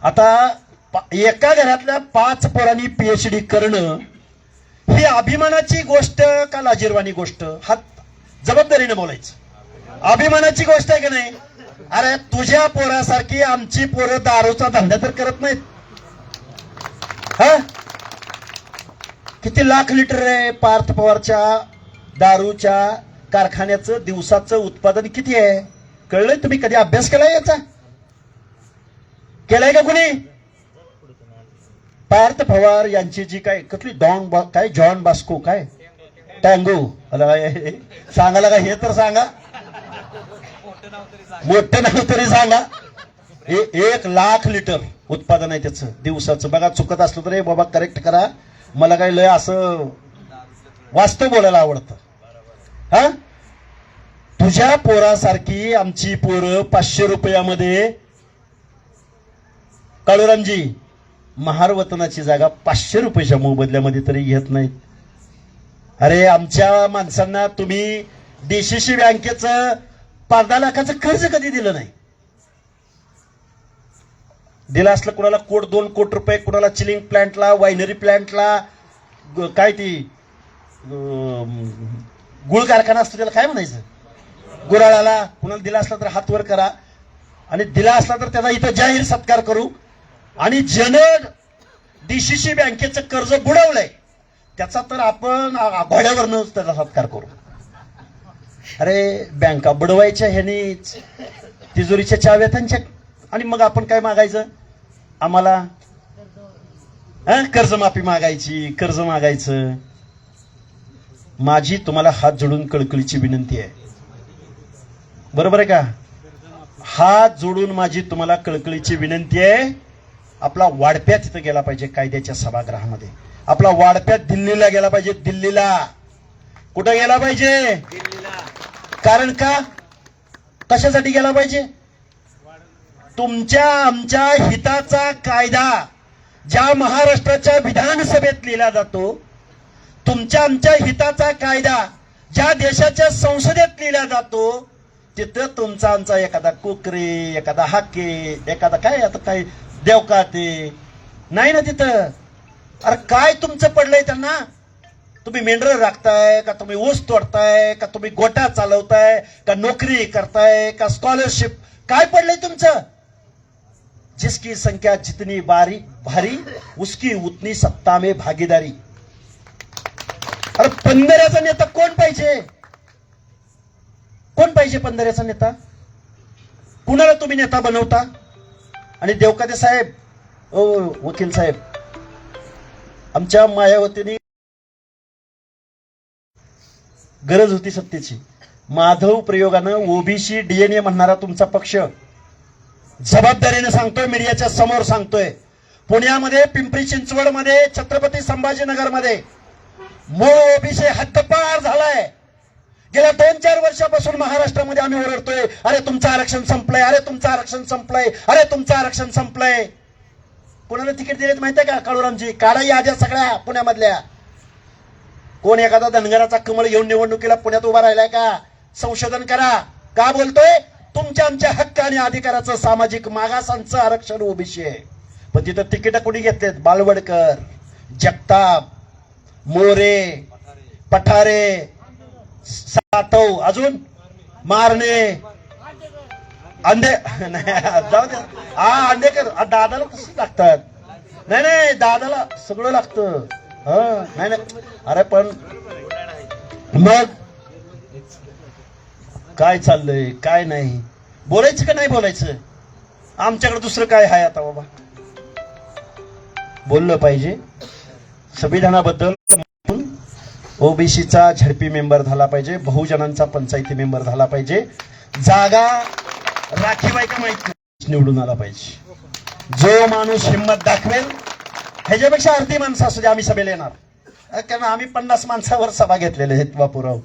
आता एका घरातल्या 5 पोरांनी पीएचडी करणं ही अभिमानाची गोष्ट का लाजिरवाणी गोष्ट? हा जबाबदारीने बोलायचं. अभिमानाची गोष्ट आहे की नाही? अरे तुझ्या पोरासारखी आमची पोरं दारूचा धंदा तर करत नाहीत. हा, किती लाख लिटर आहे पार्थ पवारच्या दारूच्या कारखान्याचं दिवसाचं उत्पादन किती आहे? कळलंय? तुम्ही कधी अभ्यास केलाय याचा? केलाय का कोणी? पार्थ पवार यांची जी काय कुठली काय जॉन बास्को काय टँगो सांगायला का? हे तर सांगा, मोठं नाव तरी सांगा. 1 लाख लिटर उत्पादन आहे त्याचं दिवसाचं. बघा, चुकत असलं तर बाबा करेक्ट करा. मला काय लय असं वास्तव बोलायला आवडतं. हा, तुझ्या पोरासारखी आमची पोरं 500 रुपयामध्ये, काळूरामजी महारवतनाची जागा 500 रुपयाच्या मोबदल्यामध्ये तरी घेत नाहीत. अरे आमच्या माणसांना तुम्ही डीसीसी बँकेचं 15 लाखाचं कर्ज कधी दिलं नाही. दिलं असलं कुणाला 1-2 कोटी रुपये, कुणाला चिलिंग प्लांटला, वायनरी प्लांटला, काय ती गुळ कारखाना असतो त्याला काय म्हणायचं, गुराळाला, कुणाला दिला असला तर हात वर करा, आणि दिला असला तर त्याचा इथं जाहीर सत्कार करू. आणि ज्यानं डीसीसी बँकेचं कर्ज बुडवलंय त्याचा तर आपण घोड्यावरनं त्याचा सत्कार करू. अरे बँका बुडवायच्या ह्यानीच, तिजोरीच्या चाव्या त्यांच्या, आणि मग आपण काय मागायचं, आम्हाला कर्जमाफी मागायची, कर्ज मागायचं. माझी तुम्हाला हात जोडून कळकळीची विनंती आहे, बरोबर आहे का? हात जोडून माझी तुम्हाला कळकळीची विनंती आहे. आपला वाढप्या तिथं गेला पाहिजे कायद्याच्या सभागृहामध्ये. आपला वाढप्या दिल्लीला गेला पाहिजे. दिल्लीला कुठं गेला पाहिजे? कारण का, कशासाठी गेला पाहिजे? तुमच्या आमच्या हिताचा कायदा ज्या महाराष्ट्राच्या विधानसभेत लिहिला जातो, तुमच्या आमच्या हिताचा कायदा ज्या देशाच्या संसदेत लिहिला जातो, तिथं तुमचा आमचा एखादा कोकरे, एखादा हाके, एखादा काय आता काय देवका ते नाही ना तिथं. अरे काय तुमचं पडलंय त्यांना? तुम्ही मेंढरं राखताय का, तुम्ही ऊस तोडताय का, तुम्ही गोटा चालवताय का, नोकरी करताय का, स्कॉलरशिप, काय पडलंय तुमचं? जिसकी संख्या जितनी भारी उसकी उतनी सत्ता में भागीदारी. अरे पंधऱ्याचा नेता कोण पाहिजे? कोण पाहिजे पंधऱ्याचा नेता? कुणाला तुम्ही नेता बनवता? आणि देवकाते साहेब, ओ वकील साहेब, आमच्या मायावतीने गरज होती सत्तेची. माधव प्रयोगानं ओबीसी डीएनए म्हणणारा तुमचा पक्ष, जबाबदारीने सांगतोय, मीडियाच्या समोर सांगतोय, पुण्यामध्ये, पिंपरी चिंचवडमध्ये, छत्रपती संभाजीनगरमध्ये मूळ ओबीसी हद्दपार झालाय. गेल्या 2-4 वर्षापासून महाराष्ट्रामध्ये आम्ही ओरडतोय, अरे तुमचं आरक्षण संपलंय, अरे तुमचं आरक्षण संपलंय, अरे तुमचं आरक्षण संपलंय. कोणाला तिकीट दिलेत माहितीये का? काळूरामजी, काढा याद्या सगळ्या पुण्यामधल्या. कोण एखादा धनगराचा कमळ घेऊन निवडणुकीला पुण्यात उभा राहिलाय का? संशोधन करा. का बोलतोय? तुमच्या आमच्या हक्क आणि अधिकाराचं, सामाजिक मागासांचं आरक्षण ओबीसी आहे. पण तिथं तिकीट कोणी घेतलेत? बालवडकर, जगताप, मोरे, पठारे, सातव, अजून मारणे, अंडे जाऊ द्या. अंडेकर दादाला कसं लागतात? नाही दादाला सगळं लागतं. नाही अरे पण मग काय चाललंय, काय नाही, बोलायचं का नाही बोलायचं? आमच्याकडे दुसरं काय आहे आता बाबा? बोललं पाहिजे. संविधानाबद्दल ओबीसीचा झडपी मेंबर झाला पाहिजे, बहुजनांचा पंचायती मेंबर झाला पाहिजे, जागा राखीबाई का माहिती निवडून आला पाहिजे. जो माणूस हिंमत दाखवेल, ह्याच्यापेक्षा अर्धी माणसं असू दे, आम्ही सभेला येणार. कारण आम्ही 50 माणसावर सभा घेतलेले आहेत बापूराव.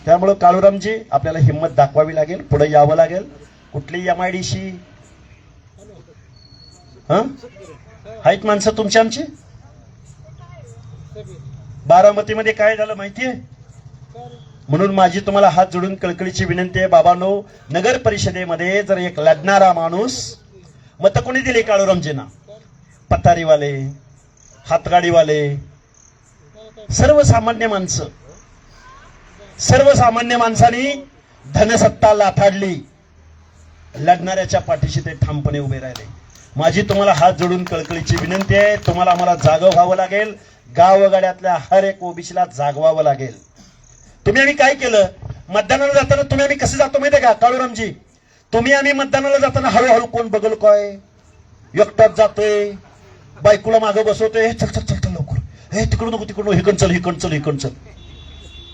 त्यामुळं काळूरामजी आपल्याला हिंमत दाखवावी लागेल, पुढे यावं लागेल. कुठली MIDC आहेत माणसं तुमची आमची? बारामतीमध्ये काय झालं माहितीये? म्हणून माझी तुम्हाला हात जोडून कळकळीची विनंती आहे, बाबांनो, नगर परिषदेमध्ये जर एक लढणारा माणूस, मत कोणी दिली काळूरामजींना? पतारीवाले, हातगाडीवाले, सर्वसामान्य माणसं. सर्वसामान्य माणसांनी धनसत्ता लाथाडली, लढणाऱ्याच्या पाठीशी ते ठामपणे उभे राहिले. माझी तुम्हाला हात जोडून कळकळीची विनंती आहे, तुम्हाला आम्हाला जागं व्हावं लागेल. गावगाड्यातल्या हर एक ओबीसीला जागवावं लागेल. तुम्ही आम्ही काय केलं? मतदानाला जाताना तुम्ही आम्ही कसं जातो माहितीये का काळूरामजी? तुम्ही आम्ही मतदानाला जाताना हळूहळू कोण बघल काय, एकटाच जातोय, बायकोला मागं बसवतोय, चल चल चल लवकर, हे तिकडून नको तिकडून, हिकण चल हिकण चल हिकण चल.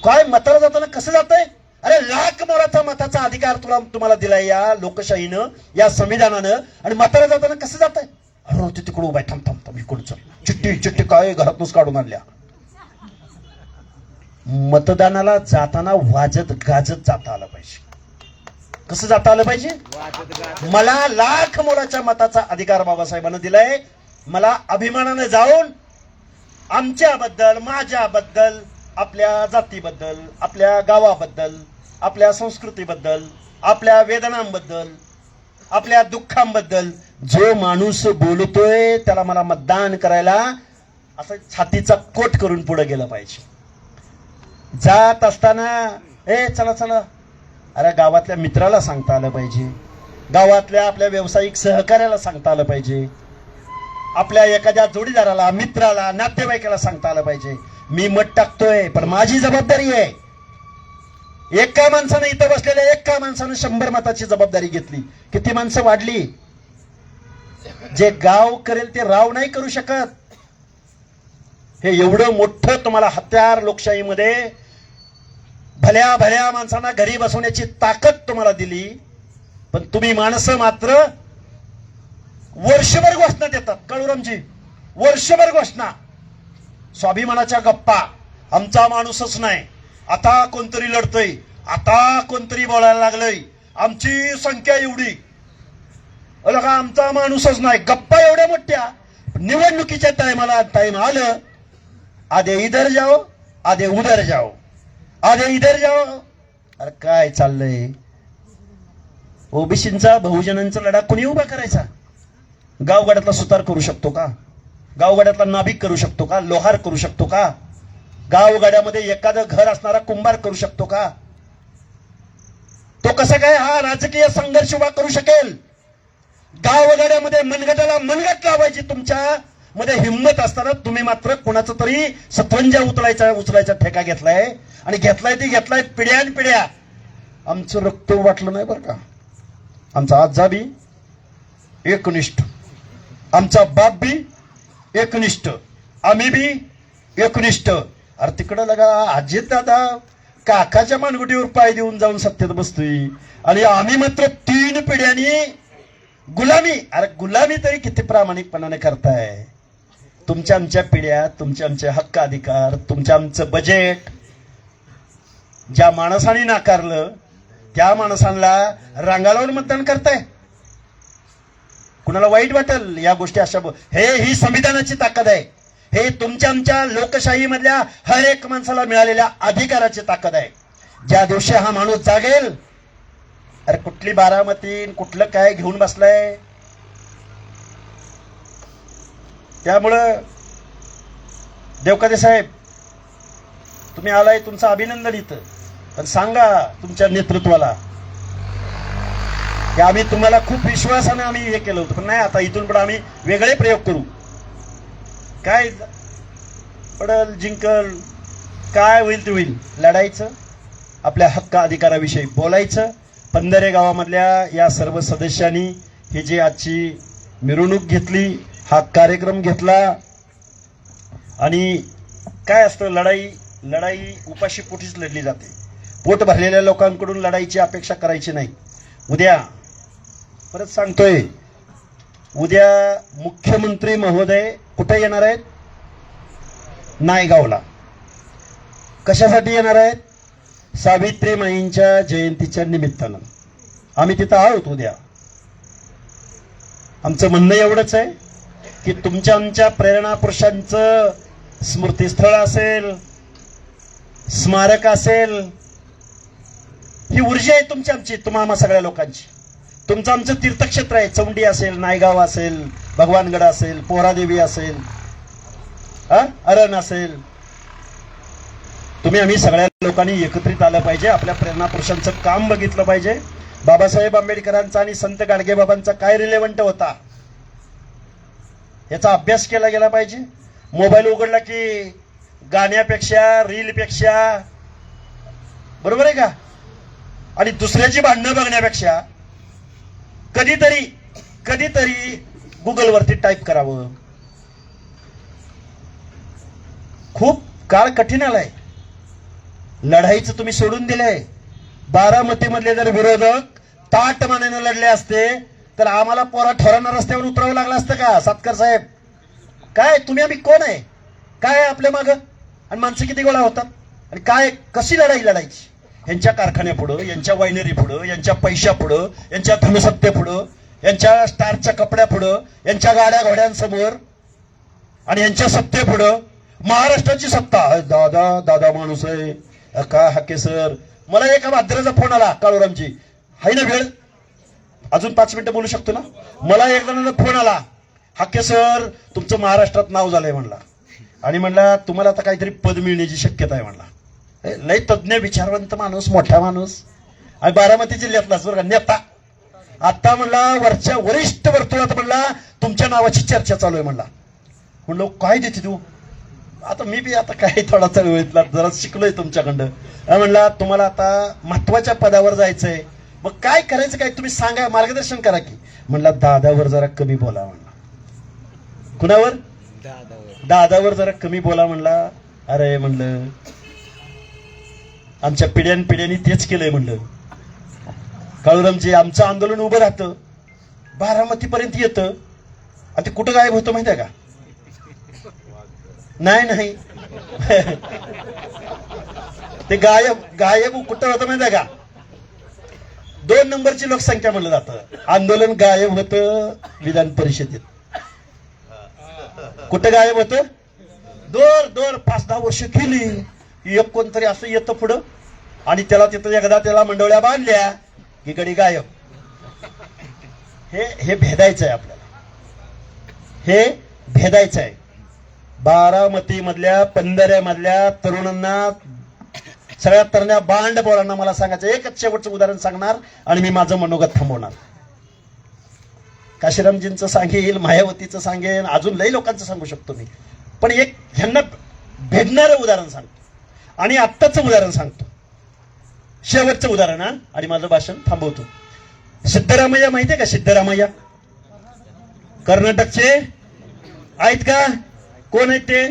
काय मताला जाताना कसं जातोय? अरे लाख मोलाचा मताचा अधिकार तुम्हाला दिलाय या लोकशाहीनं, या संविधानानं, आणि मताला जाताना कसं जातंय? अरे ते तिकडून उभा, थांब थांब थांब हिकडून चल, चिठ्ठी काय घरातूनच काढून आणल्या. मतदानाला जाताना वाजत गाजत जाता आलं पाहिजे. कसं जाता आलं पाहिजे? मला लाख मोलाच्या मताचा अधिकार बाबासाहेबांना दिलाय. मला अभिमानाने जाऊन आमच्याबद्दल, माझ्याबद्दल, आपल्या जातीबद्दल, आपल्या गावाबद्दल, आपल्या संस्कृतीबद्दल, आपल्या वेदनांबद्दल, आपल्या दुःखांबद्दल जो माणूस बोलतोय त्याला मला मतदान करायला असं छातीचा कोट करून पुढे गेलं पाहिजे. जात असताना चला चला, अरे गावातल्या मित्राला सांगता आलं पाहिजे, गावातल्या आपल्या व्यावसायिक सहकार्याला सांगता आलं पाहिजे, आपल्या एखाद्या जोडीदाराला, मित्राला, नातेवाईकाला सांगता आलं पाहिजे मी मत टाकतोय. पण माझी जबाबदारी आहे. एका माणसानं, इथं बसलेल्या एका माणसानं 100 मताची जबाबदारी घेतली. किती माणसं वाढली? जे गाव करेल ते राव नाही करू शकत. हे एवढं मोठं तुम्हाला हत्यार लोकशाहीमध्ये भल्या भल्या माणसांना घरी बसवण्याची ताकद तुम्हाला दिली. पण तुम्ही माणसं मात्र वर्षभर घोषणा देतात. काळूरामजी, वर्षभर घोषणा, स्वाभिमानाच्या गप्पा, आमचा माणूसच नाही, आता कोणतरी लढतय, आता कोणतरी बोलायला लागलंय, आमची संख्या एवढी, का आमचा माणूसच नाही, गप्पा एवढ्या मोठ्या. निवडणुकीच्या टाइम आलं, आधे इधर जाओ, आधे उधर जाओ, आधे इधर जाओ. अरे काय चाललंय? ओबीसींचा, बहुजनांचा लढा कोणी उभा करायचा? गावगाड्यातला सुतार करू शकतो का? गावगाड्यातला नाभिक करू शकतो का? लोहार करू शकतो का? गावगाड्यामध्ये एखादं घर असणारा कुंभार करू शकतो का? तो कसा काय हा राजकीय संघर्ष उभा करू शकेल? गावगाड्यामध्ये मनगटाला मनगट लावायची तुमच्या मध्ये हिंमत असताना तुम्ही मात्र कोणाचं तरी सतरंजा उचलायचा ठेका घेतलाय. आणि घेतलाय पिढ्यान पिढ्या. आमचं रक्त वाटलं नाही बरं का. आमचा आजा बी एकनिष्ठ, आमचा बाप बी एकनिष्ठ, आम्ही बी एकनिष्ठ. अरे तिकडं लगा अजित दादा काकाच्या मानगुटीवर पाय देऊन जाऊन सत्तेत बसतोय आणि आम्ही मात्र 3 पिढ्यांनी गुलामी. अरे गुलामी तरी किती प्रामाणिकपणाने करताय? तुमच्या आमच्या पिढ्या, तुमचे आमचे हक्क अधिकार, तुमच्या आमचं बजेट ज्या माणसाने नाकारलं त्या माणसांना रांगालावर मतदान करताय. कुणाला वाईट वाटेल या गोष्टी अशा. ही संविधानाची ताकद आहे. हे तुमच्या आमच्या लोकशाही मधल्या हर एक माणसाला मिळालेल्या अधिकाराची ताकद आहे. ज्या दिवशी हा माणूस जागेल, अरे कुठली बारामती, कुठलं काय घेऊन बसलाय? त्यामुळं देवकाते साहेब, तुम्ही आलाय, तुमचं अभिनंदन इथं. पण सांगा तुमच्या नेतृत्वाला की आम्ही तुम्हाला खूप विश्वासाने आम्ही हे केलं होतं, पण नाही, आता इथून पुढे आम्ही वेगळे प्रयोग करू. काय पडल जिंकल, काय होईल ते होईल, लढायचं, आपल्या हक्क अधिकाराविषयी बोलायचं. पंधरे गावामधल्या या सर्व सदस्यांनी ही जी आजची मिरवणूक घेतली, हा कार्यक्रम घेतला. आणि काय असतं, लढाई उपाशी पोटीच लढली जाते. पोट भरलेल्या लोकांकडून लढाईची अपेक्षा करायची नाही. उद्या परत सांगतोय, उद्या मुख्यमंत्री महोदय कुठे येणार आहेत? नायगावला. कशासाठी येणार आहेत? सावित्रीमाईंच्या जयंतीच्या निमित्तानं. आम्ही तिथं आहोत उद्या. आमचं म्हणणं एवढंच आहे की तुमच्या आमच्या प्रेरणा पुरुषांचं स्मृतीस्थळ असेल, स्मारक असेल, ही ऊर्जा आहे तुमची आमची, तुम्हा सगळ्या लोकांची. तुमचं आमचं तीर्थक्षेत्र आहे. चौंडी असेल, नायगाव असेल, भगवानगड असेल, पोहरादेवी असेल, अरण असेल. तुम्ही आम्ही सगळ्या लोकांनी एकत्रित आलं पाहिजे. आपल्या प्रेरणा पुरुषांचं काम बघितलं पाहिजे. बाबासाहेब आंबेडकरांचा आणि संत गाडगेबाबांचा काय रिलेव्हंट होता याचा अभ्यास केला गेला पाहिजे. मोबाईल उघडला की गाण्यापेक्षा, रीलपेक्षा, बरोबर आहे का, आणि दुसऱ्याची भांडणं बघण्यापेक्षा कधीतरी गुगलवरती टाईप करावं. खूप काळ कठीण आलाय. लढाईचं तुम्ही सोडून दिलंय. बारामतीमधले जर विरोधक ताट मानेनं लढले असते तर आम्हाला पोरा ठोरांना रस्त्यावर उतरावं लागलं असतं का? सातकर साहेब, काय तुम्ही आम्ही कोण आहे? काय आपल्या मागं? आणि माणसं किती गोळा होतात? आणि काय कशी लढायची? यांच्या कारखान्यापुढं, यांच्या वायनरी पुढं, यांच्या पैशापुढं, यांच्या धनसत्तेपुढं, यांच्या स्टारच्या कपड्यापुढं, यांच्या गाड्या घोड्यांसमोर आणि यांच्या सत्तेपुढं महाराष्ट्राची सत्ता. दादा दादा माणूस आहे का हाके सर. मला एका माध्यमाचा फोन आला काळूरामजी, हाय ना वेळ, अजून 5 मिनिटं बोलू शकतो ना. मला एक जणांचा फोन आला, हाके सर तुमचं महाराष्ट्रात नाव झालंय म्हणला, आणि म्हणला तुम्हाला आता काहीतरी पद मिळण्याची शक्यता आहे म्हणला. लय तज्ज्ञ विचारवंत माणूस, मोठा माणूस, आणि बारामती जिल्ह्यातलाच बरं का, नेता. आता म्हणला वरच्या वरिष्ठ वर्तुळात म्हणला तुमच्या नावाची चर्चा चालू आहे म्हणला. म्हणलो काय देते तू. आता मी बी आता काय थोडा चळवळीतला जरा शिकलोय तुमच्याकडं. म्हणला तुम्हाला आता महत्वाच्या पदावर जायचंय, मग काय करायचं, काय तुम्ही सांगा, मार्गदर्शन करा की. म्हणला दादावर जरा कमी बोला म्हणला. कुणावर? दादावर जरा कमी बोला म्हणला. अरे म्हणलं आमच्या पिढ्यानपिढ्यांनी तेच केलंय म्हणलं. काळूरामजी आमचं आंदोलन उभं राहतं, बारामतीपर्यंत येतं, आणि ते कुठं गायब होतं माहिती आहे का? नाही ते गायब कुठं होतं माहिती आहे का? 2 नंबरची लोकसंख्या म्हणलं जातं. आंदोलन गायब होतं विधान परिषदेत. कुठं गायब होतं? दोर 5-10 वर्ष केली, एक कोणतरी असं येतं पुढं, आणि त्याला तिथं एकदा त्याला मंडोळ्या बांधल्या की गडी गायब. हे भेदायचं आहे आपल्याला, हे भेदायचं आहे. बारामती मधल्या, पंधऱ्या मधल्या तरुणांना, सगळ्या तरण्या बांड बोलांना मला सांगायचं एकच शेवटचं उदाहरण सांगणार आणि मी माझं मनोगत थांबवणार. काशीरामजींचं सांगेल, मायावतीचं सांगेन, अजून लई लोकांचं सांगू शकतो मी, पण एक ह्यांना भेटणारं उदाहरण सांगतो आणि आत्ताचं उदाहरण सांगतो, शेवटचं उदाहरण, आणि माझं भाषण थांबवतो. सिद्धरामय्या माहितीये का? सिद्धरामय्या कर्नाटकचे आहेत का? कोण आहेत ते?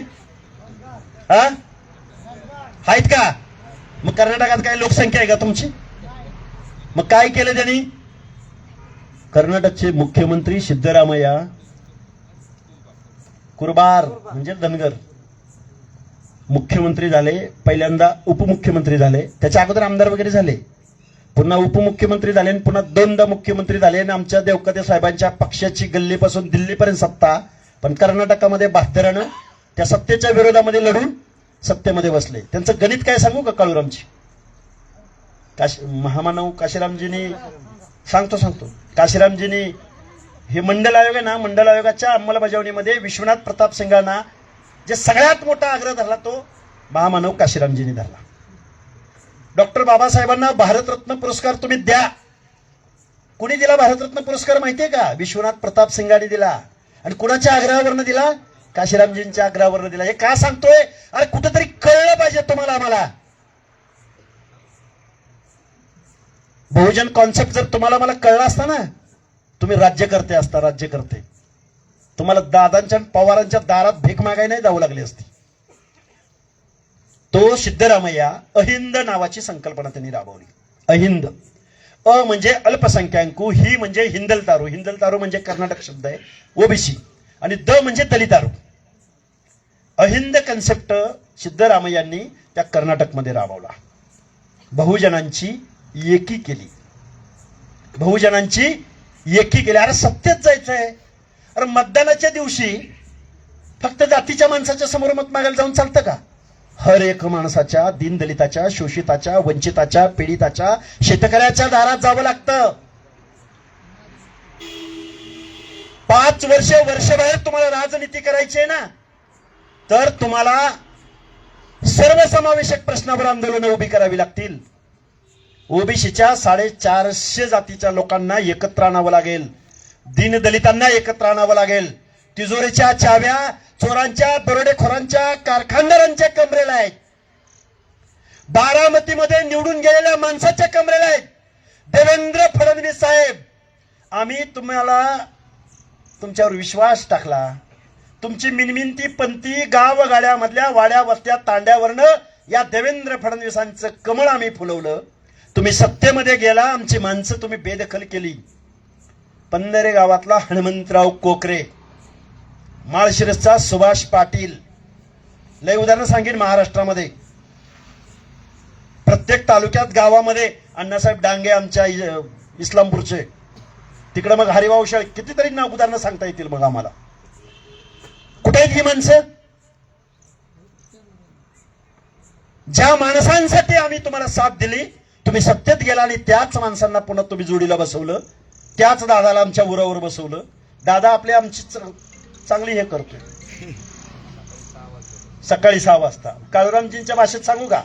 आहेत का? मग कर्नाटकात काय लोकसंख्या आहे का तुमची? मग काय केलं त्यांनी? कर्नाटकचे मुख्यमंत्री सिद्धरामय्या कुरबार म्हणजे धनगर मुख्यमंत्री झाले, पहिल्यांदा उपमुख्यमंत्री झाले, त्याच्या अगोदर आमदार वगैरे झाले, पुन्हा उपमुख्यमंत्री झाले, आणि पुन्हा 2दा मुख्यमंत्री झाले. आणि आमच्या देवकते साहेबांच्या पक्षाची गल्लीपासून दिल्लीपर्यंत सत्ता, पण कर्नाटकामध्ये 72 त्या सत्तेच्या विरोधामध्ये लढून सत्तेमध्ये बसले. त्यांचं गणित काय सांगू का काळूरामजी? महामानव काशीरामजींनी सांगतो काशीरामजींनी हे मंडल आयोग आहे ना, मंडल आयोगाच्या अंमलबजावणीमध्ये विश्वनाथ प्रताप सिंगांना जे सगळ्यात मोठा आग्रह धरला तो महामानव काशीरामजींनी धरला. डॉक्टर बाबासाहेबांना भारतरत्न पुरस्कार तुम्ही द्या. कुणी दिला भारतरत्न पुरस्कार माहितीये का? विश्वनाथ प्रताप सिंगांनी दिला. आणि कुणाच्या आग्रहावरनं दिला? काशीरामजींच्या आग्रहावरनं दिला. हे का सांगतोय? अरे कुठंतरी कळलं पाहिजे तुम्हाला, आम्हाला. बहुजन कॉन्सेप्ट जर तुम्हाला मला कळला असता ना, तुम्ही राज्यकर्ते असता, राज्यकर्ते. तुम्हाला दादांच्या पवारांच्या दारात भीक मागाय नाही जाऊ लागली असती. तो सिद्धरामय्या अहिंद नावाची संकल्पना त्यांनी राबवली. अहिंद, अ म्हणजे अल्पसंख्याकू, ही म्हणजे हिंदलतारू, हिंदलतारू म्हणजे कर्नाटक शब्द आहे, ओबीसी, आणि द म्हणजे दलितारू. अहिंद कन्सेप्ट सिद्धरामय्यांनी त्या कर्नाटकमध्ये राबवला. बहुजनांची एकी केली, बहुजनांची एकी केली. अरे सत्तेत जायचंय. अरे मतदानाच्या दिवशी फक्त जातीच्या माणसाच्या समोर मत मागायला जाऊन चालतं का? हर एक माणसाच्या, दीनदलिताच्या, शोषिताच्या, वंचिताच्या, पीडिताच्या, शेतकऱ्याच्या दारात जावं लागतं. 5 वर्षबाहेर तुम्हाला राजनीती करायची आहे ना, तर तुम्हाला सर्वसमावेशक प्रश्नावर आंदोलनं उभी करावी लागतील. ओबीसीच्या 450 जातीच्या लोकांना एकत्र आणावं लागेल, दीनदलितांना एकत्र आणावं लागेल. तिजोरीच्या चाव्या चोरांच्या, दरोडेखोरांच्या, कारखानदारांच्या कमरेला आहेत. बारामतीमध्ये निवडून गेलेल्या माणसाच्या कमरेला आहेत. देवेंद्र फडणवीस साहेब, आम्ही तुम्हाला तुमच्यावर विश्वास टाकला, तुमची मिनमिनती पंथी गावगाड्यामधल्या वाड्या वस्त्या तांड्यावरनं या देवेंद्र फडणवीसांचं कमळ आम्ही फुलवलं. तुम्ही सत्तेमध्ये गेला, आमची माणसं तुम्ही बेदखल केली. पंधरे गावातला हनुमंतराव कोकरे, माळशिरसचा सुभाष पाटील, लय उदाहरण सांगेन महाराष्ट्रामध्ये. प्रत्येक तालुक्यात गावामध्ये अण्णासाहेब डांगे आमच्या इस्लामपूरचे, तिकडे मग हरिभाऊ शाळे, कितीतरी ना उदाहरणं सांगता येतील मग आम्हाला. कुठे आहेत ही माणसं? ज्या माणसांसाठी आम्ही तुम्हाला साथ दिली, तुम्ही सत्तेत गेला आणि त्याच माणसांना पुन्हा तुम्ही जोडीला बसवलं, त्याच दादाला आमच्या उरावर बसवलं. दादा आमची चांगली हे करतोय. सकाळी 6 वाजता काळूरामजींच्या भाषेत सांगू का?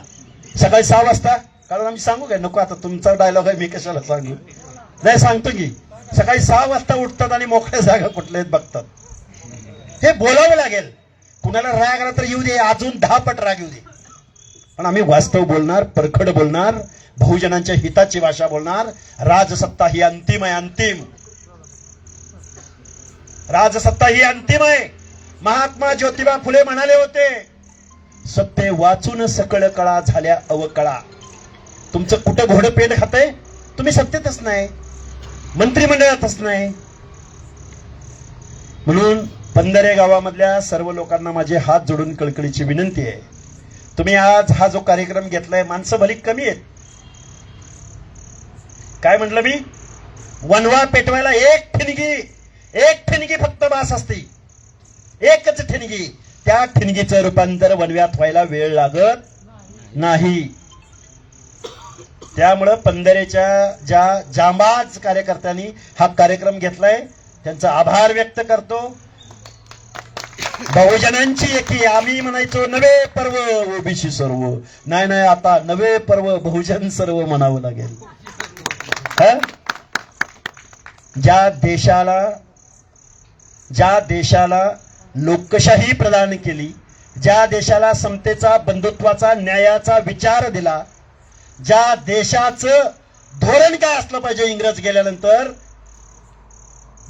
सकाळी 6 वाजता काळूरामजी सांगू काय? नको, आता तुमचा डायलॉग आहे, मी कशाला सांगू. नाही, सांगतो की सकाळी 6 वाजता उठतात आणि मोकळ्या जागा कुठल्या आहेत बघतात. हे बोलावं लागेल. कुणाला राग आला तर येऊ दे, अजून 10 पट राग येऊ दे, पण आम्ही वास्तव बोलणार, परखड बोलणार, बहुजनांच्या हिताची भाषा बोलणार. राजसत्ता ही अंतिम आहे, अंतिम. राजसत्ता ही अंतिम आहे. महात्मा ज्योतिबा फुले म्हणाले होते, सत्य वाचून सकळ कळा झाल्या अवकळा. तुमचं कुठं घोडं पेंड खातंय? तुम्ही सत्तेतच नाही, मंत्रिमंडळातच नाही. म्हणून पंधरे गावामधल्या सर्व लोकांना माझे हात जोडून कळकळीची विनंती आहे. तुम्ही आज हा जो कार्यक्रम घेतलाय, माणसं भली कमी आहेत. काय म्हटलं मी? वनवा पेटवायला एक ठिणगी फक्त बास असते, एकच ठिणगी. त्या ठिणगीचं रूपांतर वनव्यात व्हायला वेळ लागत नाही. त्यामुळं पंधरेच्या ज्या जांबाज कार्यकर्त्यांनी हा कार्यक्रम घेतलाय, त्यांचा आभार व्यक्त करतो. बहुजनांची एकी, आम्ही म्हणायचो नवे पर्व ओबीसी सर्व, नाही, आता नवे पर्व बहुजन सर्व म्हणावं लागेल. ज्या देशाला लोकशाही प्रदान केली, ज्या देशाला समतेचा, बंधुत्वाचा, न्यायाचा विचार दिला, ज्या देशाचं धोरण काय असलं पाहिजे इंग्रज गेल्यानंतर,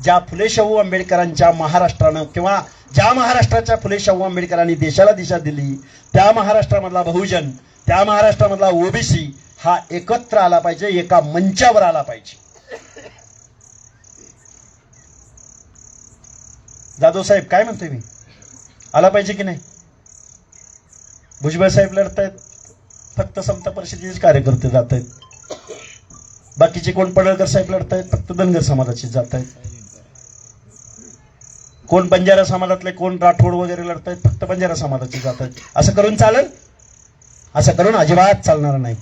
ज्या फुले शाहू आंबेडकरांच्या महाराष्ट्रानं, किंवा ज्या महाराष्ट्राच्या फुले शाहू आंबेडकरांनी देशाला दिशा दिली, त्या महाराष्ट्रामधला बहुजन, त्या महाराष्ट्रामधला ओबीसी हा एकत्र आला पाहिजे, एका मंचावर आला पाहिजे. जाधव साहेब काय म्हणतोय मी? आला पाहिजे की नाही? भुजबळ साहेब लढतायत, फक्त समता परिषदेचे कार्यकर्ते जात आहेत. बाकीचे कोण? पडळकर साहेब लढतायत, फक्त धनगर समाजाचे जात आहेत. कोण बंजारा समाजातले, कोण राठोड वगैरे लढतायत, फक्त बंजारा समाजाचे जात आहेत. असं करून चालेल? असं करून अजिबात चालणार नाही.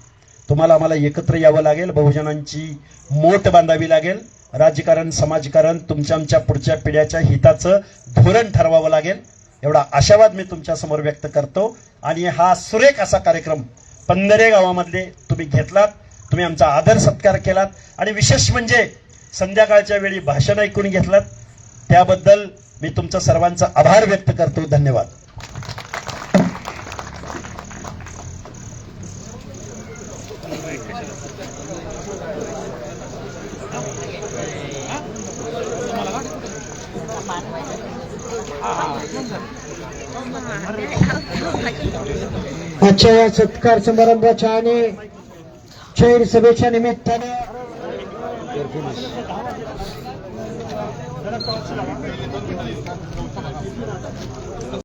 तुम्हाला आम्हाला एकत्र यावं लागेल, बहुजनांची मोठ बांधावी लागेल, राजकारण, समाजकारण, तुमच्या आमच्या पुढच्या पिढ्याच्या हिताचं धोरण ठरवावं लागेल. एवढा आशावाद मी तुमच्या समोर व्यक्त करतो. आणि हा सुरेख असा कार्यक्रम पंधरे गावामधले तुम्ही घेतलात, तुम्ही आमचा आदर सत्कार केलात, आणि विशेष म्हणजे संध्याकाळच्या वेळी भाषण ऐकून घेतलात, त्याबद्दल मी तुमचा सर्वांचा आभार व्यक्त करतो. धन्यवाद. आजच्या या सत्कार समारंभाच्या आणि जाहीर सभेच्या निमित्ताने